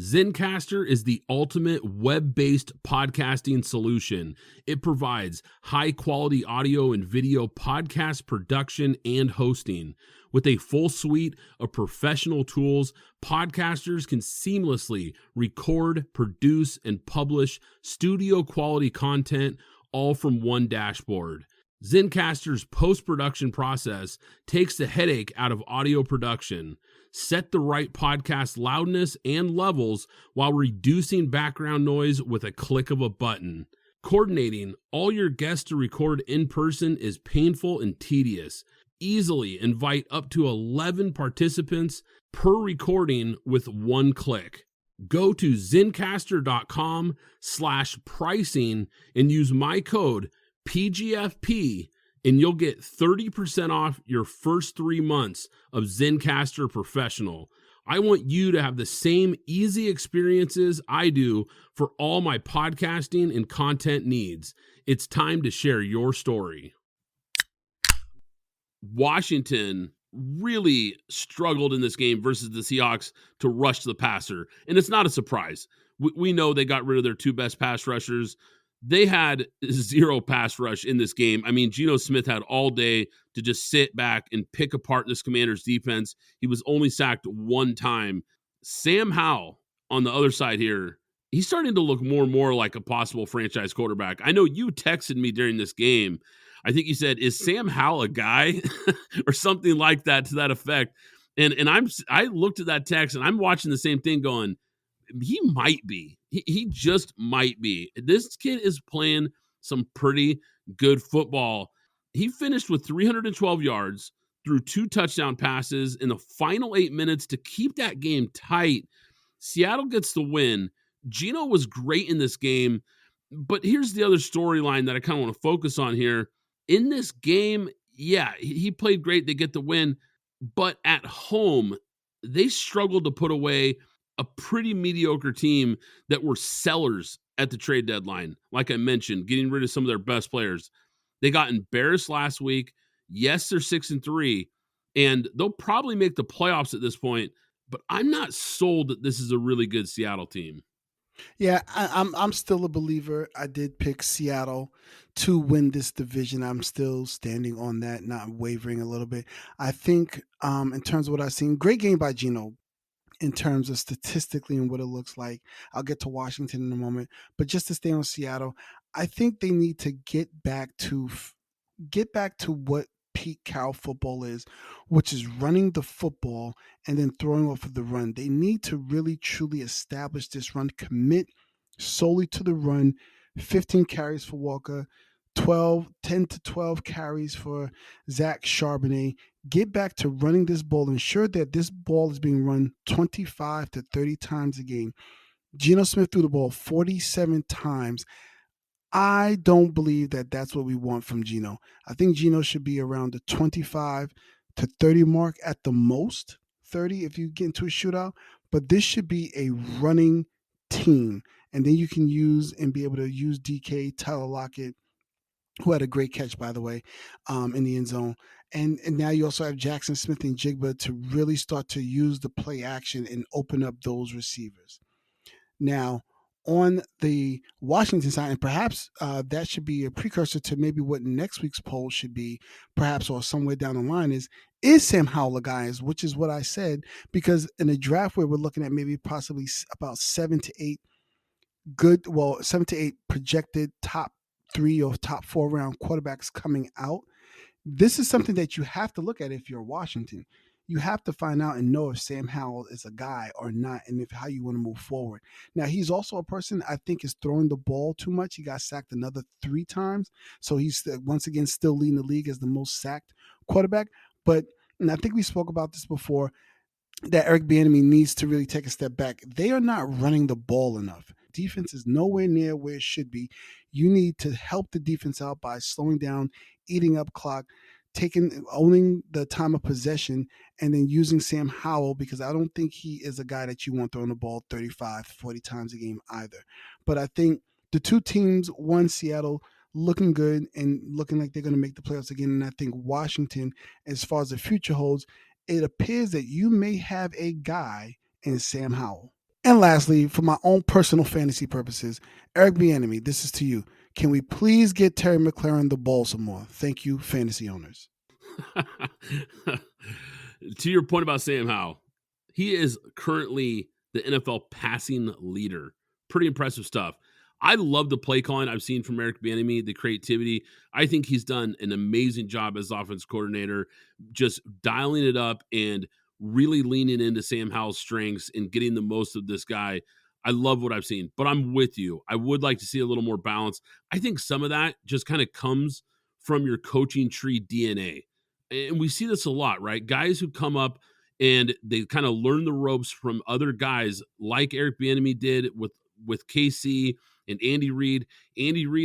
Speaker 2: Zencastr is the ultimate web-based podcasting solution. It provides high-quality audio and video podcast production and hosting. With a full suite of professional tools, podcasters can seamlessly record, produce, and publish studio-quality content all from one dashboard. Zencastr's post-production process takes the headache out of audio production. Set the right podcast loudness and levels while reducing background noise with a click of a button. Coordinating all your guests to record in person is painful and tedious. Easily invite up to 11 participants per recording with one click. Go to zencastr.com/pricing and use my code PGFP and you'll get 30% off your first 3 months of Zencastr Professional. I want you to have the same easy experiences I do for all my podcasting and content needs. It's time to share your story. Washington really struggled in this game versus the Seahawks to rush the passer. And it's not a surprise. We know they got rid of their two best pass rushers. They had zero pass rush in this game. I mean, Geno Smith had all day to just sit back and pick apart this Commanders defense. He was only sacked one time. Sam Howell on the other side here, he's starting to look more and more like a possible franchise quarterback. I know you texted me during this game. I think you said, "Is Sam Howell a guy?" or something like that, to that effect. And I looked at that text and I'm watching the same thing going, he might be. He just might be. This kid is playing some pretty good football. He finished with 312 yards through 2 touchdown passes in the final 8 minutes to keep that game tight. Seattle gets the win. Geno was great in this game, but here's the other storyline that I kind of want to focus on here. In this game, yeah, he played great. They get the win, but at home, they struggled to put away a pretty mediocre team that were sellers at the trade deadline. Like I mentioned, getting rid of some of their best players. They got embarrassed last week. Yes, they're 6-3, and they'll probably make the playoffs at this point, but I'm not sold that this is a really good Seattle team.
Speaker 3: Yeah, I'm still a believer. I did pick Seattle to win this division. I'm still standing on that, not wavering a little bit. I think in terms of what I've seen, great game by Geno in terms of statistically and what it looks like. I'll get to Washington in a moment, but just to stay on Seattle, I think they need to get back to what Pete Carroll football is, which is running the football and then throwing off of the run. They need to really truly establish this run, commit solely to the run. 15 carries for Walker, 10 to 12 carries for Zach Charbonnet. Get back to running this ball. Ensure that this ball is being run 25 to 30 times a game. Geno Smith threw the ball 47 times. I don't believe that that's what we want from Geno. I think Geno should be around the 25 to 30 mark at the most, 30 if you get into a shootout. But this should be a running team. And then you can use and be able to use DK, Tyler Lockett, who had a great catch, by the way, in the end zone. And now you also have Jackson Smith and Jigba to really start to use the play action and open up those receivers. Now, on the Washington side, and perhaps that should be a precursor to maybe what next week's poll should be, perhaps, or somewhere down the line, is Sam Howell a guy, which is what I said, because in a draft where we're looking at maybe possibly about 7 to 8 projected top 3 or top 4 round quarterbacks coming out, this is something that you have to look at if you're Washington. You have to find out and know if Sam Howell is a guy or not, and if how you want to move forward. Now, he's also a person I think is throwing the ball too much. He got sacked another 3 times, so he's once again still leading the league as the most sacked quarterback. But, and I think we spoke about this before, that Eric Bieniemy needs to really take a step back. They are not running the ball enough. Defense is nowhere near where it should be. You need to help the defense out by slowing down, eating up clock, owning the time of possession, and then using Sam Howell, because I don't think he is a guy that you want throwing the ball 35, 40 times a game either. But I think the two teams, one, Seattle, looking good and looking like they're going to make the playoffs again. And I think Washington, as far as the future holds, it appears that you may have a guy in Sam Howell. And lastly, for my own personal fantasy purposes, Eric Bieniemy, this is to you. Can we please get Terry McLaurin the ball some more? Thank you, fantasy owners.
Speaker 2: To your point about Sam Howell, he is currently the NFL passing leader. Pretty impressive stuff. I love the play calling I've seen from Eric Bieniemy, the creativity. I think he's done an amazing job as offense coordinator, just dialing it up and really leaning into Sam Howell's strengths and getting the most of this guy. I love what I've seen, but I'm with you. I would like to see a little more balance. I think some of that just kind of comes from your coaching tree DNA. And we see this a lot, right? Guys who come up and they kind of learn the ropes from other guys like Eric Bieniemy did with KC And Andy Reid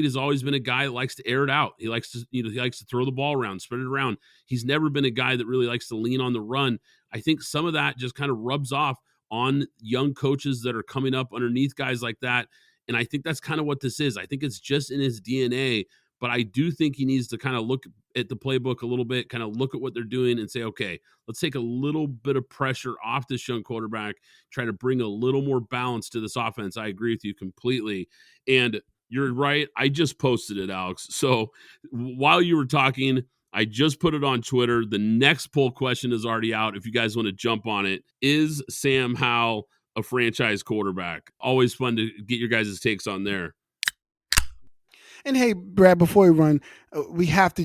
Speaker 2: has always been a guy that likes to air it out. He likes to throw the ball around, spread it around. He's never been a guy that really likes to lean on the run. I think some of that just kind of rubs off on young coaches that are coming up underneath guys like that. And I think that's kind of what this is. I think it's just in his DNA, but I do think he needs to kind of look at the playbook a little bit, kind of look at what they're doing and say, okay, let's take a little bit of pressure off this young quarterback, try to bring a little more balance to this offense. I agree with you completely. And you're right. I just posted it, Alex. So while you were talking, I just put it on Twitter. The next poll question is already out. If you guys want to jump on it, is Sam Howell a franchise quarterback? Always fun to get your guys' takes on there.
Speaker 3: And hey, Brad, before we run, we have to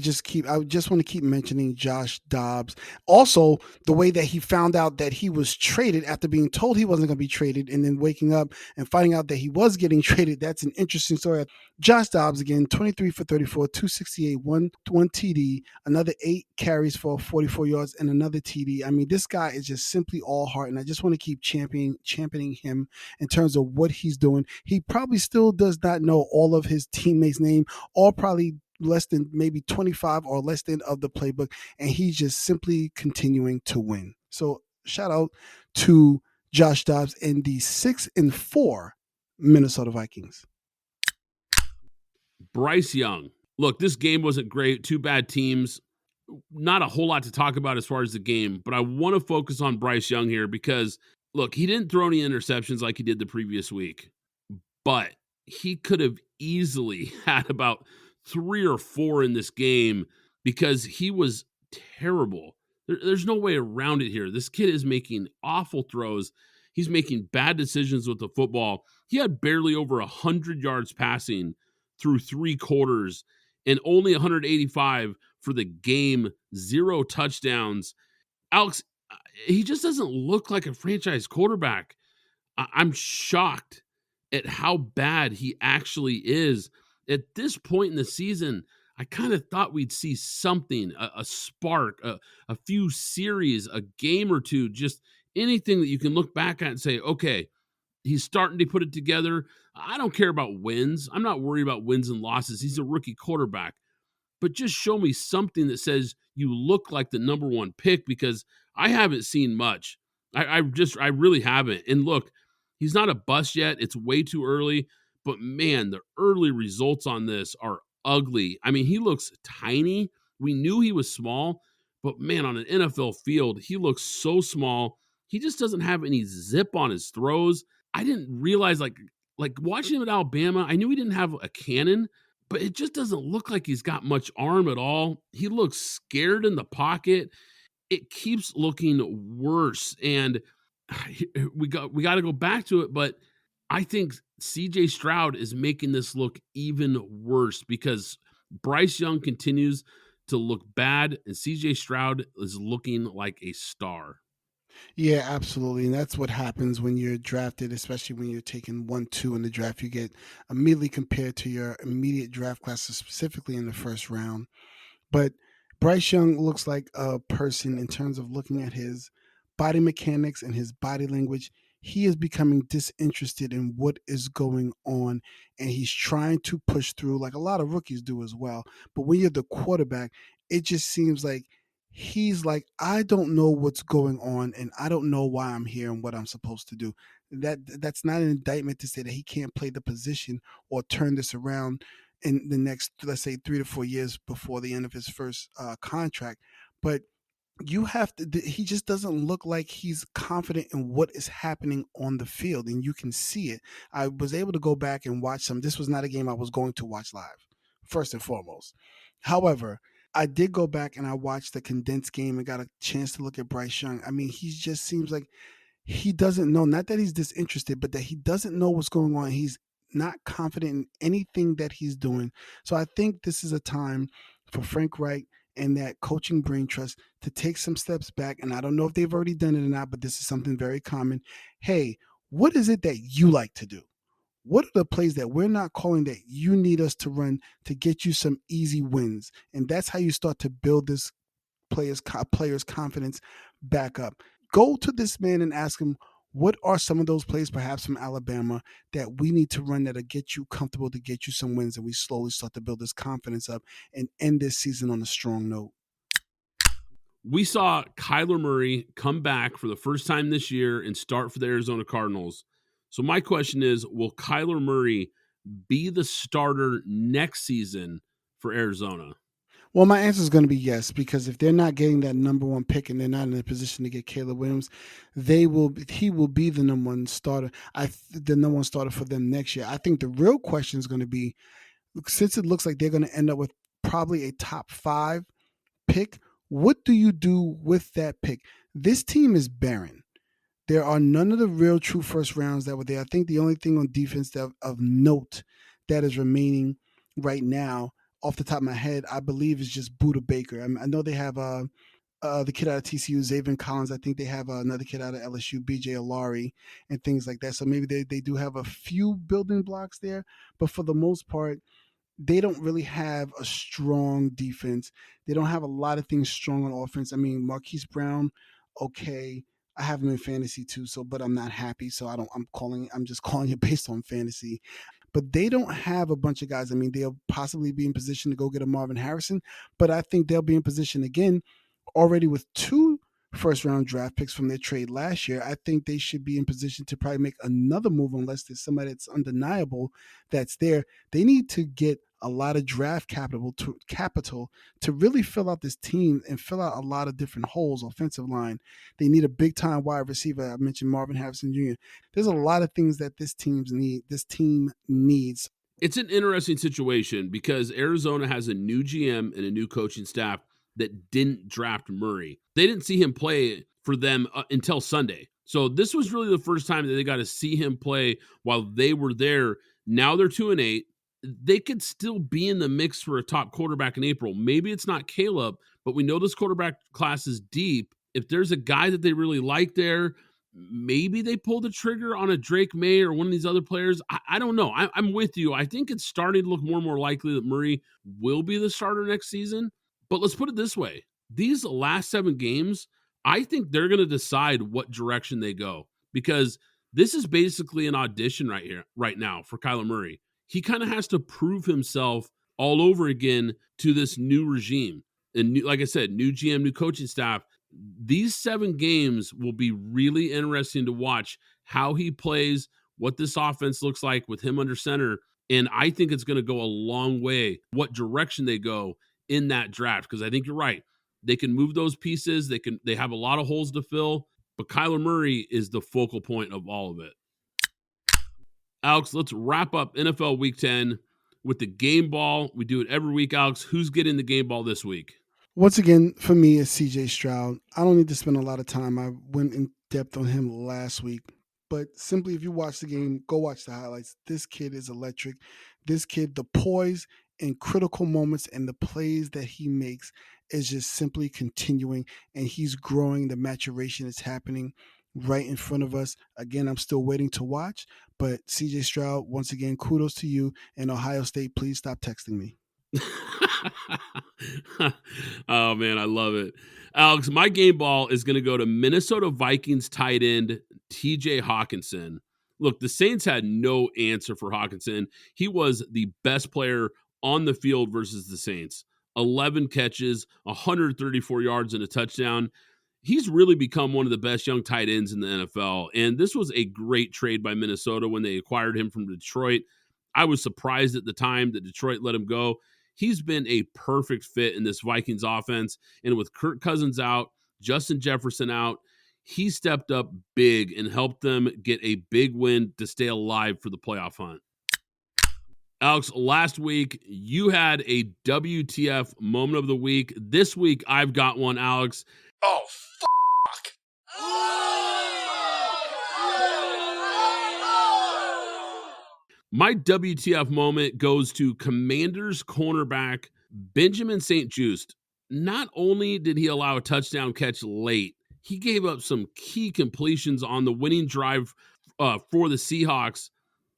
Speaker 3: I just want to keep mentioning Josh Dobbs. Also, the way that he found out that he was traded after being told he wasn't going to be traded and then waking up and finding out that he was getting traded. That's an interesting story. Josh Dobbs, again, 23 for 34, 268, one TD, another 8 carries for 44 yards and another TD. I mean, this guy is just simply all heart, and I just want to keep championing him in terms of what he's doing. He probably still does not know all of his teammates' name, or probably less than maybe 25 or less than of the playbook, and he's just simply continuing to win. So shout out to Josh Dobbs and the 6-4 Minnesota Vikings.
Speaker 2: Bryce Young. Look, this game wasn't great. Two bad teams. Not a whole lot to talk about as far as the game, but I want to focus on Bryce Young here because, look, he didn't throw any interceptions like he did the previous week, but he could have easily had about 3 or 4 in this game because he was terrible. There's no way around it here. This kid is making awful throws. He's making bad decisions with the football. He had barely over 100 yards passing through 3 quarters and only 185 for the game, 0 touchdowns. Alex, he just doesn't look like a franchise quarterback. I'm shocked at how bad he actually is. At this point in the season, I kind of thought we'd see something, a spark, a few series, a game or two, just anything that you can look back at and say, okay, he's starting to put it together. I don't care about wins. I'm not worried about wins and losses. He's a rookie quarterback. But just show me something that says you look like the number 1 pick, because I haven't seen much. I really haven't. And look, he's not a bust yet. It's way too early. But man, the early results on this are ugly. I mean, he looks tiny. We knew he was small, but man, on an NFL field, he looks so small. He just doesn't have any zip on his throws. I didn't realize, like watching him at Alabama, I knew he didn't have a cannon, but it just doesn't look like he's got much arm at all. He looks scared in the pocket. It keeps looking worse. And we got to go back to it, but I think CJ Stroud is making this look even worse because Bryce Young continues to look bad and CJ Stroud is looking like a star.
Speaker 3: Yeah, absolutely. And that's what happens when you're drafted, especially when you're taking 1-2 in the draft. You get immediately compared to your immediate draft classes, specifically in the first round. But Bryce Young looks like a person in terms of looking at his body mechanics and his body language. He is becoming disinterested in what is going on, and he's trying to push through like a lot of rookies do as well. But when you're the quarterback, it just seems like he's like, I don't know what's going on, and I don't know why I'm here and what I'm supposed to do. That's not an indictment to say that he can't play the position or turn this around in the next, let's say, 3 to 4 years before the end of his first contract. But you have to, he just doesn't look like he's confident in what is happening on the field, and you can see it. I was able to go back and watch some. This was not a game I was going to watch live, first and foremost. However, I did go back and I watched the condensed game and got a chance to look at Bryce Young. I mean, he just seems like he doesn't know, not that he's disinterested, but that he doesn't know what's going on. He's not confident in anything that he's doing. So I think this is a time for Frank Reich and that coaching brain trust to take some steps back. And I don't know if they've already done it or not, but this is something very common. Hey, what is it that you like to do? What are the plays that we're not calling that you need us to run to get you some easy wins? And that's how you start to build this player's confidence back up. Go to this man and ask him, What are some of those plays, perhaps from Alabama, that we need to run that'll get you comfortable, to get you some wins, and we slowly start to build this confidence up and end this season on a strong note?
Speaker 2: We saw Kyler Murray come back for the first time this year and start for the Arizona Cardinals. So my question is, will Kyler Murray be the starter next season for Arizona?
Speaker 3: Well, my answer is going to be yes, because if they're not getting that number one pick and they're not in a position to get Caleb Williams, he will be the number one starter. The number one starter for them next year. I think the real question is going to be, since it looks like they're going to end up with probably a top 5 pick, what do you do with that pick? This team is barren. There are none of the real true first rounds that were there. I think the only thing on defense of note that is remaining right now, off the top of my head, I believe is just Buda Baker. I know they have the kid out of TCU, Xavier Collins. I think they have another kid out of LSU, BJ Alari, and things like that. So maybe they do have a few building blocks there, but for the most part, they don't really have a strong defense. They don't have a lot of things strong on offense. I mean, Marquise Brown, okay. I have him in fantasy too, but I'm not happy. So I'm just calling it based on fantasy. But they don't have a bunch of guys. I mean, they'll possibly be in position to go get a Marvin Harrison, but I think they'll be in position again already with 2 first round draft picks from their trade last year. I think they should be in position to probably make another move, unless there's somebody that's undeniable that's there. They need to get a lot of draft capital to really fill out this team and fill out a lot of different holes. Offensive line, they need a big time wide receiver. I mentioned Marvin Harrison Jr. There's a lot of things that this team needs.
Speaker 2: It's an interesting situation because Arizona has a new GM and a new coaching staff that didn't draft Murray. They didn't see him play for them until Sunday. So this was really the first time that they got to see him play while they were there. Now they're 2-8. They could still be in the mix for a top quarterback in April. Maybe it's not Caleb, but we know this quarterback class is deep. If there's a guy that they really like there, maybe they pull the trigger on a Drake May or one of these other players. I don't know. I'm with you. I think it's starting to look more and more likely that Murray will be the starter next season. But let's put it this way. These last 7 games, I think they're going to decide what direction they go, because this is basically an audition right now for Kyler Murray. He kind of has to prove himself all over again to this new regime. And like I said, new GM, new coaching staff. These 7 games will be really interesting to watch how he plays, what this offense looks like with him under center. And I think it's going to go a long way what direction they go in that draft, because I think you're right. They can move those pieces. They have a lot of holes to fill, but Kyler Murray is the focal point of all of it. Alex, let's wrap up NFL Week 10 with the game ball. We do it every week, Alex. Who's getting the game ball this week?
Speaker 3: Once again, for me, it's CJ Stroud. I don't need to spend a lot of time. I went in depth on him last week. But simply, if you watch the game, go watch the highlights. This kid is electric. This kid, the poise in critical moments and the plays that he makes is just simply continuing, and he's growing. The maturation is happening right in front of us. Again, I'm still waiting to watch. But CJ Stroud, once again, kudos to you. And Ohio State, please stop texting me.
Speaker 2: Oh, man, I love it. Alex, my game ball is going to go to Minnesota Vikings tight end TJ Hawkinson. Look, the Saints had no answer for Hawkinson. He was the best player on the field versus the Saints. 11 catches, 134 yards, and a touchdown. He's really become one of the best young tight ends in the NFL. And this was a great trade by Minnesota when they acquired him from Detroit. I was surprised at the time that Detroit let him go. He's been a perfect fit in this Vikings offense. And with Kirk Cousins out, Justin Jefferson out, he stepped up big and helped them get a big win to stay alive for the playoff hunt. Alex, last week you had a WTF moment of the week. This week I've got one, Alex.
Speaker 4: Oh, fuck.
Speaker 2: My WTF moment goes to Commanders cornerback Benjamin St-Juste. Not only did he allow a touchdown catch late, he gave up some key completions on the winning drive for the Seahawks.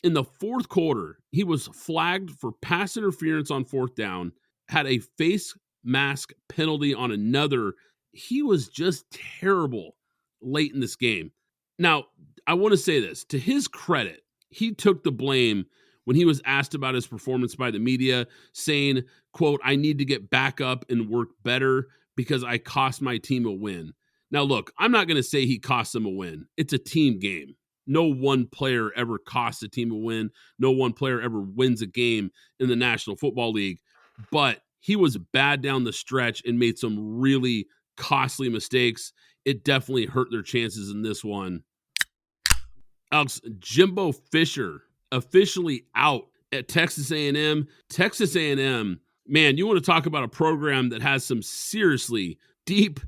Speaker 2: In the fourth quarter, he was flagged for pass interference on 4th down, had a face mask penalty on another. He was just terrible late in this game. Now, I want to say this. To his credit, he took the blame when he was asked about his performance by the media, saying, quote, "I need to get back up and work better because I cost my team a win." Now, look, I'm not going to say he cost them a win. It's a team game. No one player ever costs a team a win. No one player ever wins a game in the National Football League. But he was bad down the stretch and made some really costly mistakes. It definitely hurt their chances in this one. Alex, Jimbo Fisher officially out at Texas A&M. Texas A&M, man, you want to talk about a program that has some seriously deep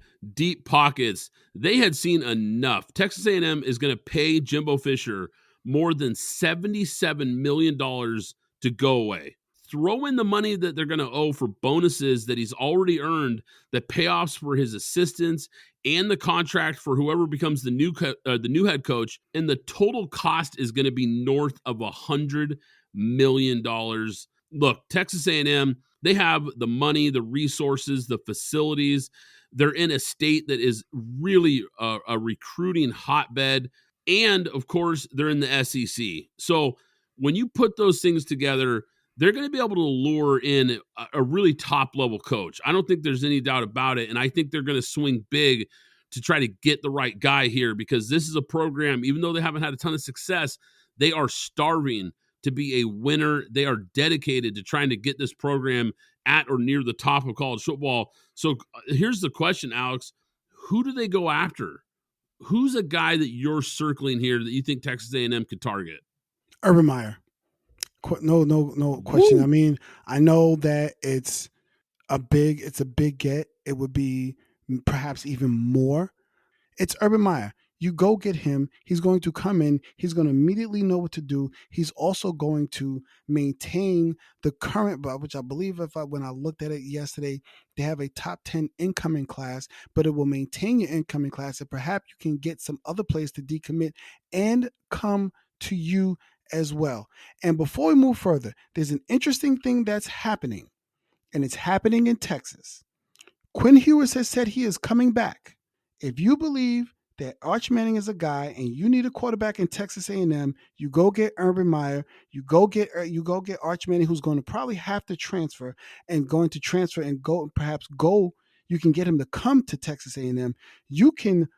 Speaker 2: pockets. They had seen enough. Texas A&M is going to pay Jimbo Fisher more than $77 million to go away. Throw in the money that they're going to owe for bonuses that he's already earned, the payoffs for his assistants, and the contract for whoever becomes the new head coach, and the total cost is going to be north of $100 million. Look, Texas A&M, they have the money, the resources, the facilities. They're in a state that is really a recruiting hotbed, and of course, they're in the SEC. So when you put those things together, they're going to be able to lure in a really top-level coach. I don't think there's any doubt about it, and I think they're going to swing big to try to get the right guy here, because this is a program, even though they haven't had a ton of success, they are starving to be a winner. They are dedicated to trying to get this program at or near the top of college football. So here's the question, Alex. Who do they go after? Who's a guy that you're circling here that you think Texas A&M could target?
Speaker 3: Urban Meyer. No question.
Speaker 2: Woo.
Speaker 3: I mean, I know that it's a big get. It would be perhaps even more. It's Urban Meyer. You go get him. He's going to come in. He's going to immediately know what to do. He's also going to maintain the current, which I believe when I looked at it yesterday, they have a top 10 incoming class, but it will maintain your incoming class, and perhaps you can get some other players to decommit and come to you as well. And before we move further, there's an interesting thing that's happening, and it's happening in Texas. Quinn Ewers has said he is coming back. If you believe that Arch Manning is a guy and you need a quarterback in Texas A&M, you go get Urban Meyer, you go get Arch Manning, who's going to probably have to transfer and perhaps you can get him to come to Texas A&M. You can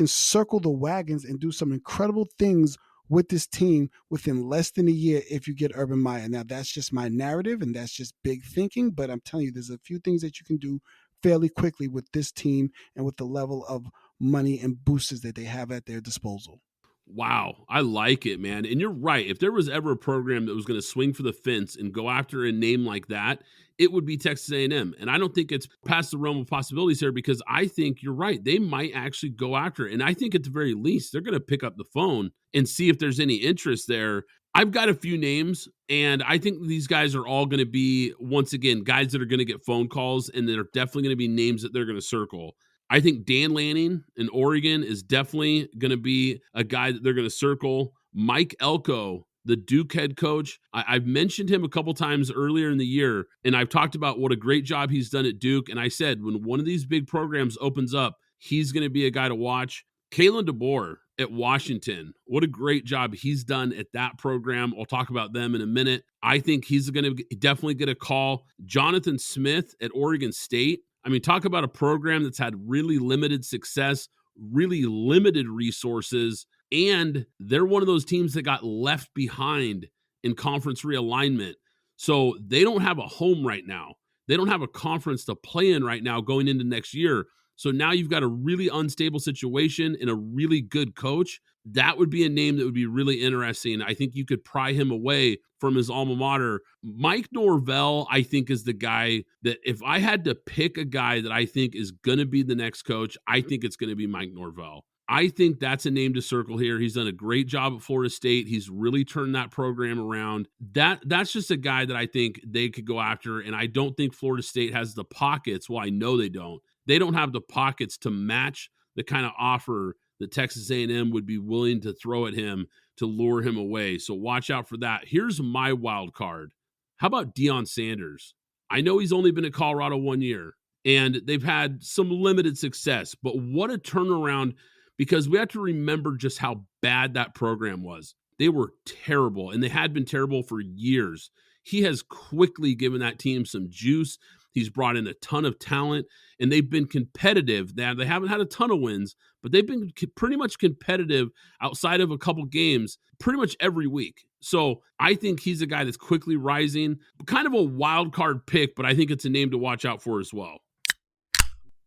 Speaker 3: circle the wagons and do some incredible things with this team within less than a year if you get Urban Meyer. Now, that's just my narrative, and that's just big thinking, but I'm telling you, there's a few things that you can do fairly quickly with this team and with the level of money and boosters that they have at their disposal.
Speaker 2: Wow, I like it, man. And you're right. If there was ever a program that was going to swing for the fence and go after a name like that, it would be Texas A&M. And I don't think it's past the realm of possibilities here, because I think you're right. They might actually go after it. And I think at the very least, they're going to pick up the phone and see if there's any interest there. I've got a few names, and I think these guys are all going to be, once again, guys that are going to get phone calls, and they're definitely going to be names that they're going to circle. I think Dan Lanning in Oregon is definitely going to be a guy that they're going to circle. Mike Elko, the Duke head coach, I've mentioned him a couple times earlier in the year, and I've talked about what a great job he's done at Duke. And I said, when one of these big programs opens up, he's going to be a guy to watch. Kalen DeBoer at Washington, what a great job he's done at that program. I'll talk about them in a minute. I think he's going to definitely get a call. Jonathan Smith at Oregon State. I mean, talk about a program that's had really limited success, really limited resources, and they're one of those teams that got left behind in conference realignment. So they don't have a home right now. They don't have a conference to play in right now going into next year. So now you've got a really unstable situation and a really good coach. That would be a name that would be really interesting. I think you could pry him away from his alma mater. Mike Norvell, I think, is the guy that if I had to pick a guy that I think is going to be the next coach, I think it's going to be Mike Norvell. I think that's a name to circle here. He's done a great job at Florida State. He's really turned that program around. That's just a guy that I think they could go after, and I don't think Florida State has the pockets. Well, I know they don't. They don't have the pockets to match the kind of offer that Texas A&M would be willing to throw at him to lure him away. So watch out for that. Here's my wild card. How about Deion Sanders? I know he's only been at Colorado 1 year, and they've had some limited success, but what a turnaround because we have to remember just how bad that program was. They were terrible, and they had been terrible for years. He has quickly given that team some juice. He's brought in a ton of talent, and they've been competitive. They haven't had a ton of wins, but they've been pretty much competitive outside of a couple games pretty much every week. So I think he's a guy that's quickly rising. Kind of a wild card pick, but I think it's a name to watch out for as well.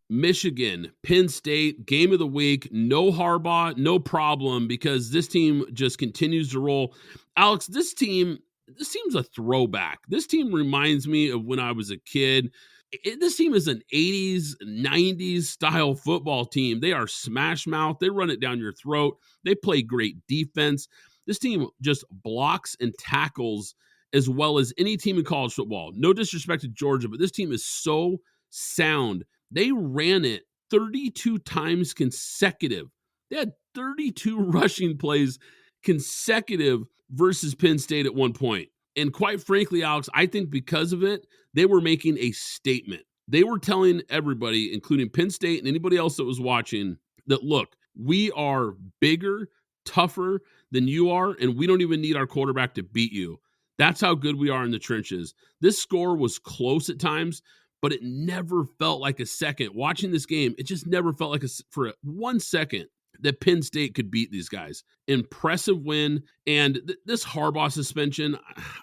Speaker 2: Michigan, Penn State, game of the week. No Harbaugh, no problem, because this team just continues to roll. Alex, this team's a throwback. This team reminds me of when I was a kid. This team is an 80s, 90s style football team. They are smash mouth. They run it down your throat. They play great defense. This team just blocks and tackles as well as any team in college football. No disrespect to Georgia, but this team is so sound. They ran it 32 times consecutive. They had 32 rushing plays consecutive versus Penn State at one point. And quite frankly, Alex, I think because of it, they were making a statement. They were telling everybody, including Penn State and anybody else that was watching, that look, we are bigger, tougher than you are, and we don't even need our quarterback to beat you. That's how good we are in the trenches. This score was close at times, but it never felt like a second. Watching this game, it just never felt like for 1 second that Penn State could beat these guys. Impressive win. And this Harbaugh suspension,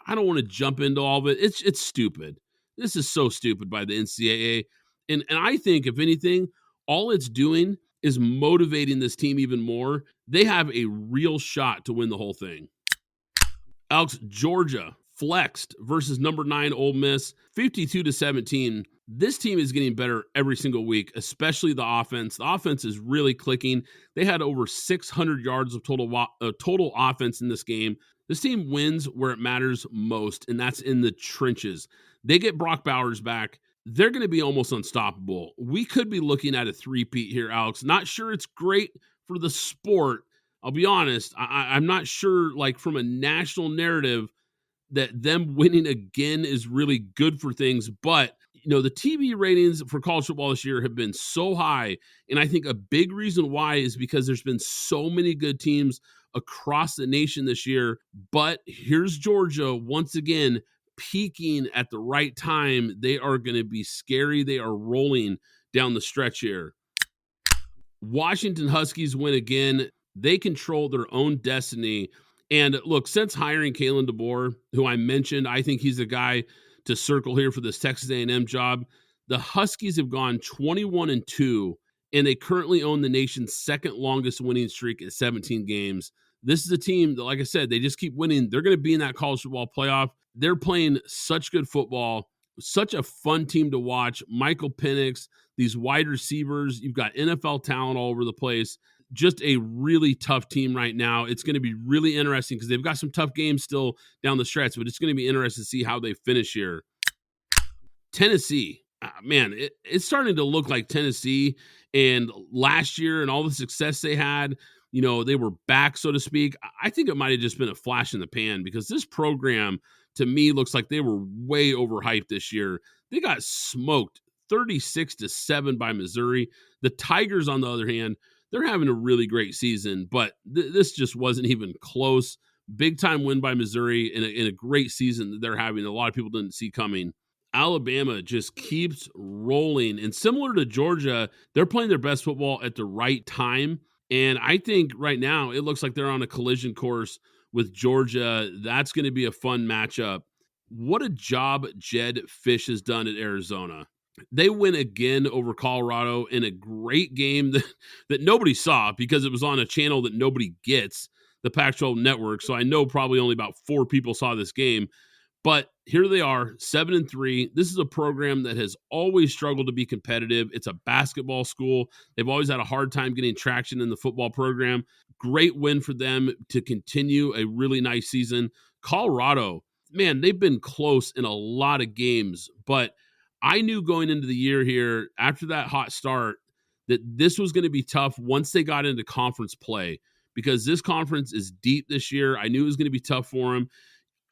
Speaker 2: I don't want to jump into all of it. It's stupid. This is so stupid by the NCAA. And I think, if anything, all it's doing is motivating this team even more. They have a real shot to win the whole thing. Alex, Georgia flexed versus number 9 Ole Miss, 52-17. This team is getting better every single week, especially the offense. The offense is really clicking. They had over 600 yards of total offense in this game. This team wins where it matters most, and that's in the trenches. They get Brock Bowers back. They're going to be almost unstoppable. We could be looking at a three-peat here, Alex. Not sure it's great for the sport. I'll be honest. I'm not sure, like, from a national narrative, that them winning again is really good for things. But, you know, the TV ratings for college football this year have been so high. And I think a big reason why is because there's been so many good teams across the nation this year. But here's Georgia once again peaking at the right time. They are going to be scary. They are rolling down the stretch here. Washington Huskies win again. They control their own destiny. And look, since hiring Kalen DeBoer, who I mentioned, I think he's the guy to circle here for this Texas A&M job. The Huskies have gone 21-2, and they currently own the nation's second longest winning streak at 17 games. This is a team that, like I said, they just keep winning. They're going to be in that college football playoff. They're playing such good football, such a fun team to watch. Michael Penix, these wide receivers, you've got NFL talent all over the place. Just a really tough team right now. It's going to be really interesting because they've got some tough games still down the stretch, but it's going to be interesting to see how they finish here. Tennessee, man, it's starting to look like Tennessee. And last year and all the success they had, you know, they were back, so to speak. I think it might have just been a flash in the pan because this program, to me, looks like they were way overhyped this year. They got smoked 36-7 by Missouri. The Tigers, on the other hand, they're having a really great season, but this just wasn't even close. Big time win by Missouri in a great season that they're having. A lot of people didn't see coming. Alabama just keeps rolling. And similar to Georgia, they're playing their best football at the right time. And I think right now it looks like they're on a collision course with Georgia. That's going to be a fun matchup. What a job Jed Fish has done at Arizona. They win again over Colorado in a great game that nobody saw because it was on a channel that nobody gets, the Pac-12 network. So I know probably only about 4 people saw this game. But here they are, 7-3. This is a program that has always struggled to be competitive. It's a basketball school. They've always had a hard time getting traction in the football program. Great win for them to continue a really nice season. Colorado, man, they've been close in a lot of games, but I knew going into the year here, after that hot start, that this was going to be tough once they got into conference play because this conference is deep this year. I knew it was going to be tough for them.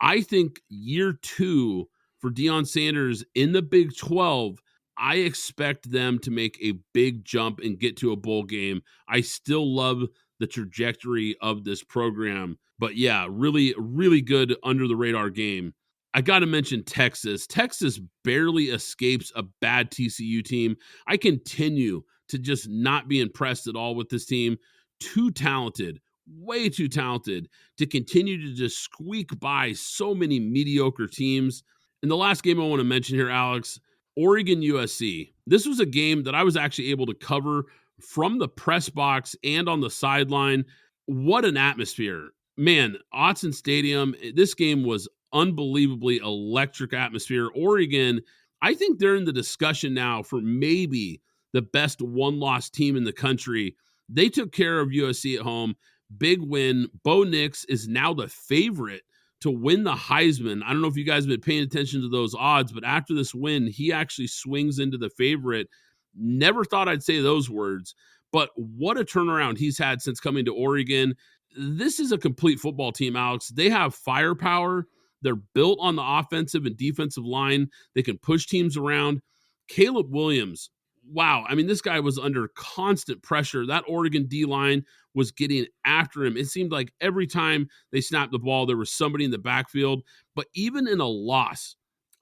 Speaker 2: I think year 2 for Deion Sanders in the Big 12, I expect them to make a big jump and get to a bowl game. I still love the trajectory of this program. But yeah, really, really good under the radar game. I got to mention Texas. Texas barely escapes a bad TCU team. I continue to just not be impressed at all with this team. Too talented, way too talented to continue to just squeak by so many mediocre teams. And the last game I want to mention here, Alex, Oregon USC. This was a game that I was actually able to cover from the press box and on the sideline. What an atmosphere. Man, Autzen Stadium, this game was unbelievably electric atmosphere. Oregon, I think they're in the discussion now for maybe the best one-loss team in the country. They took care of USC at home. Big win. Bo Nix is now the favorite to win the Heisman. I don't know if you guys have been paying attention to those odds, but after this win, he actually swings into the favorite. Never thought I'd say those words, but what a turnaround he's had since coming to Oregon. This is a complete football team, Alex. They have firepower. They're built on the offensive and defensive line. They can push teams around. Caleb Williams, wow. I mean, this guy was under constant pressure. That Oregon D-line was getting after him. It seemed like every time they snapped the ball, there was somebody in the backfield. But even in a loss,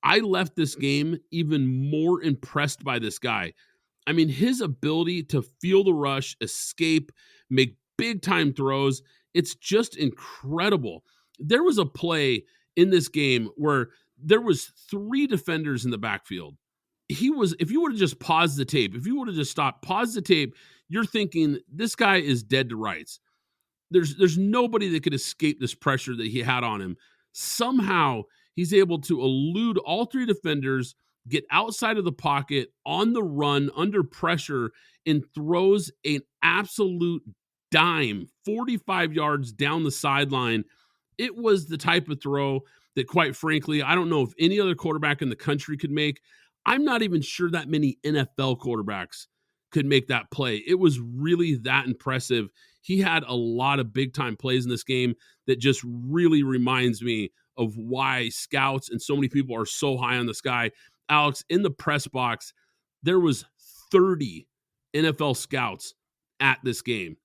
Speaker 2: I left this game even more impressed by this guy. I mean, his ability to feel the rush, escape, make big-time throws, it's just incredible. There was a play in this game where there was 3 defenders in the backfield. If you would have just paused the tape, if you would have just stopped, pause the tape, you're thinking this guy is dead to rights. There's nobody that could escape this pressure that he had on him. Somehow he's able to elude all 3 defenders, get outside of the pocket, on the run, under pressure, and throws an absolute dime 45 yards down the sideline. It was the type of throw that, quite frankly, I don't know if any other quarterback in the country could make. I'm not even sure that many NFL quarterbacks could make that play. It was really that impressive. He had a lot of big-time plays in this game that just really reminds me of why scouts and so many people are so high on this guy. Alex, in the press box, there was 30 NFL scouts at this game.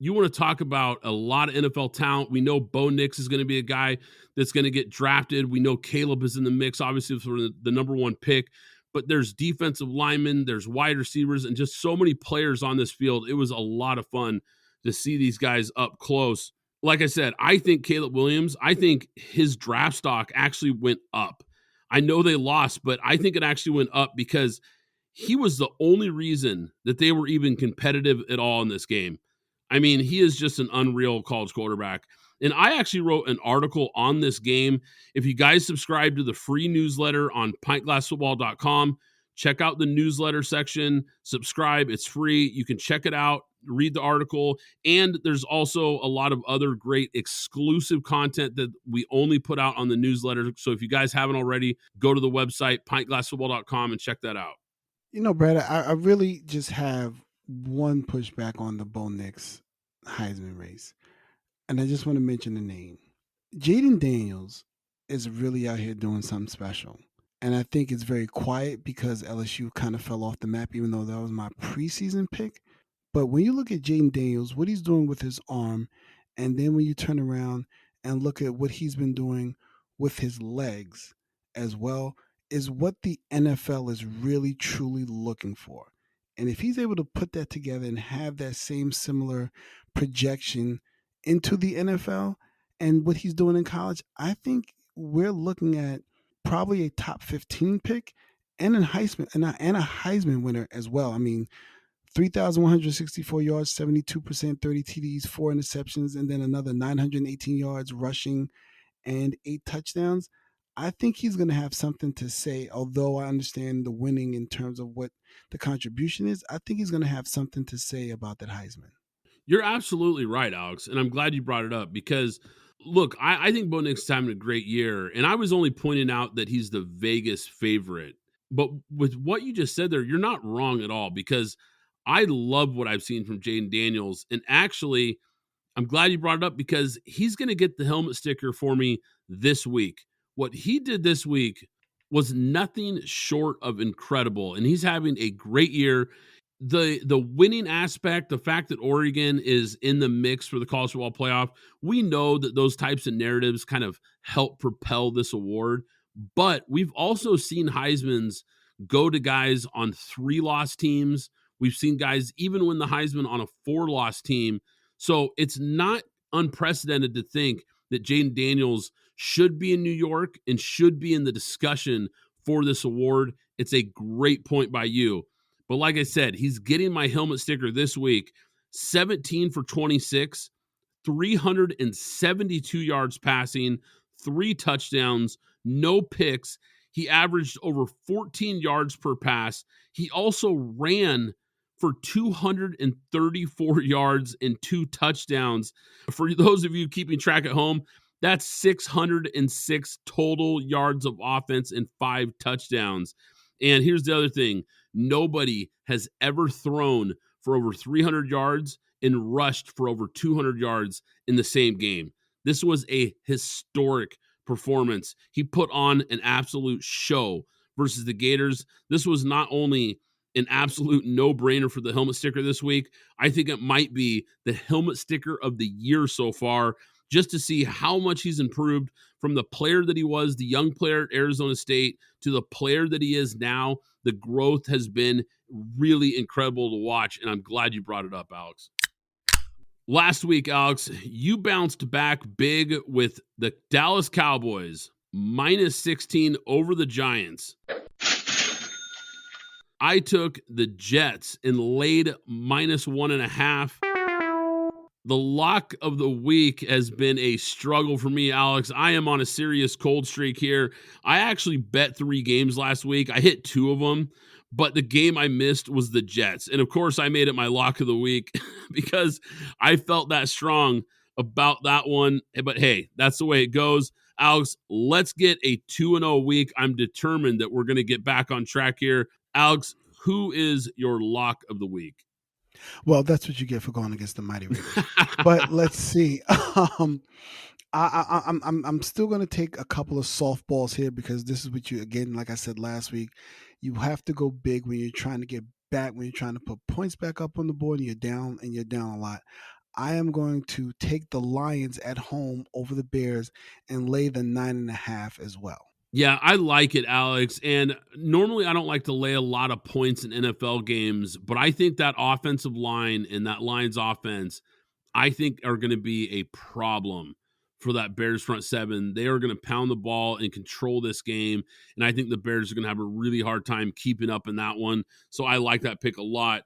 Speaker 2: You want to talk about a lot of NFL talent. We know Bo Nix is going to be a guy that's going to get drafted. We know Caleb is in the mix, obviously, for the number 1 pick. But there's defensive linemen, there's wide receivers, and just so many players on this field. It was a lot of fun to see these guys up close. Like I said, I think Caleb Williams, I think his draft stock actually went up. I know they lost, but I think it actually went up because he was the only reason that they were even competitive at all in this game. I mean, he is just an unreal college quarterback. And I actually wrote an article on this game. If you guys subscribe to the free newsletter on pintglassfootball.com, check out the newsletter section, subscribe. It's free. You can check it out, read the article. And there's also a lot of other great exclusive content that we only put out on the newsletter. So if you guys haven't already, go to the website, pintglassfootball.com, and check that out.
Speaker 3: You know, Brad, I really just have one pushback on the Bo Nix Heisman race. And I just want to mention the name. Jaden Daniels is really out here doing something special. And I think it's very quiet because LSU kind of fell off the map, even though that was my preseason pick. But when you look at Jaden Daniels, what he's doing with his arm, and then when you turn around and look at what he's been doing with his legs as well, is what the NFL is really, truly looking for. And if he's able to put that together and have that same similar projection into the NFL and what he's doing in college, I think we're looking at probably a top 15 pick and a Heisman winner as well. I mean, 3,164 yards, 72%, 30 TDs, 4 interceptions, and then another 918 yards rushing and 8 touchdowns. I think he's going to have something to say, although I understand the winning in terms of what the contribution is. I think he's going to have something to say about that Heisman.
Speaker 2: You're absolutely right, Alex, and I'm glad you brought it up because, look, I think Bo Nix is having a great year, and I was only pointing out that he's the Vegas favorite. But with what you just said there, you're not wrong at all because I love what I've seen from Jaden Daniels, and actually, I'm glad you brought it up because he's going to get the helmet sticker for me this week. What he did this week was nothing short of incredible, and he's having a great year. The winning aspect, the fact that Oregon is in the mix for the college football playoff, we know that those types of narratives kind of help propel this award. But we've also seen Heisman's go to guys on 3-loss teams. We've seen guys even win the Heisman on a 4-loss team. So it's not unprecedented to think that Jaden Daniels should be in New York and should be in the discussion for this award. It's a great point by you. But like I said, he's getting my helmet sticker this week. 17 for 26, 372 yards passing, 3 touchdowns, no picks. He averaged over 14 yards per pass. He also ran for 234 yards and 2 touchdowns. For those of you keeping track at home, that's 606 total yards of offense and 5 touchdowns. And here's the other thing. Nobody has ever thrown for over 300 yards and rushed for over 200 yards in the same game. This was a historic performance. He put on an absolute show versus the Gators. This was not only an absolute no-brainer for the helmet sticker this week, I think it might be the helmet sticker of the year so far, just to see how much he's improved from the player that he was, the young player at Arizona State, to the player that he is now. The growth has been really incredible to watch, and I'm glad you brought it up, Alex. Last week, Alex, you bounced back big with the Dallas Cowboys, minus 16 over the Giants. I took the Jets and laid minus 1.5. The lock of the week has been a struggle for me, Alex. I am on a serious cold streak here. I actually bet 3 games last week. I hit 2 of them, but the game I missed was the Jets. And of course, I made it my lock of the week because I felt that strong about that one. But hey, that's the way it goes. Alex, let's get a 2-0 week. I'm determined that we're going to get back on track here. Alex, who is your lock of the week?
Speaker 3: Well, that's what you get for going against the mighty Raiders. But let's see. I'm still going to take a couple of softballs here because this is what you, again, like I said last week, you have to go big when you're trying to get back, when you're trying to put points back up on the board and you're down a lot. I am going to take the Lions at home over the Bears and lay the 9.5 as well.
Speaker 2: Yeah, I like it, Alex. And normally I don't like to lay a lot of points in NFL games, but I think that offensive line and that Lions offense, I think are going to be a problem for that Bears front seven. They are going to pound the ball and control this game. And I think the Bears are going to have a really hard time keeping up in that one. So I like that pick a lot.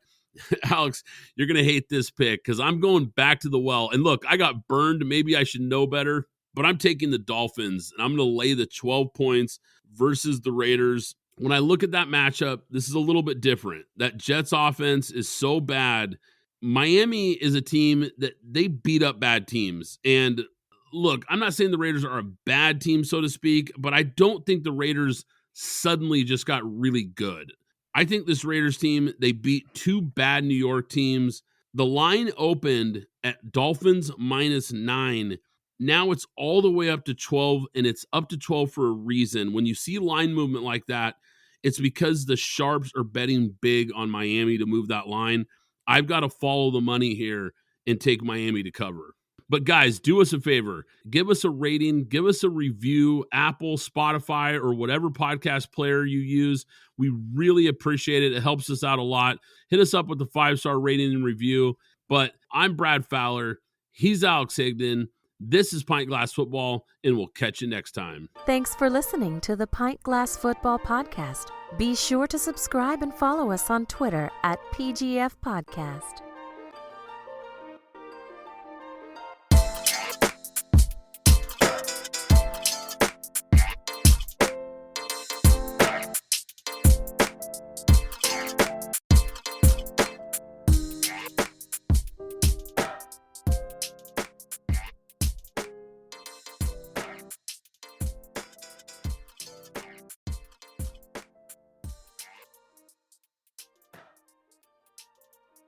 Speaker 2: Alex, you're going to hate this pick because I'm going back to the well. And look, I got burned. Maybe I should know better. But I'm taking the Dolphins, and I'm going to lay the 12 points versus the Raiders. When I look at that matchup, this is a little bit different. That Jets offense is so bad. Miami is a team that they beat up bad teams. And look, I'm not saying the Raiders are a bad team, so to speak, but I don't think the Raiders suddenly just got really good. I think this Raiders team, they beat 2 bad New York teams. The line opened at Dolphins minus 9. Now it's all the way up to 12, and it's up to 12 for a reason. When you see line movement like that, it's because the sharps are betting big on Miami to move that line. I've got to follow the money here and take Miami to cover. But guys, do us a favor. Give us a rating. Give us a review, Apple, Spotify, or whatever podcast player you use. We really appreciate it. It helps us out a lot. Hit us up with the 5-star rating and review. But I'm Brad Fowler. He's Alex Higdon. This is Pint Glass Football, and we'll catch you next time.
Speaker 1: Thanks for listening to the Pint Glass Football Podcast. Be sure to subscribe and follow us on Twitter at PGF Podcast.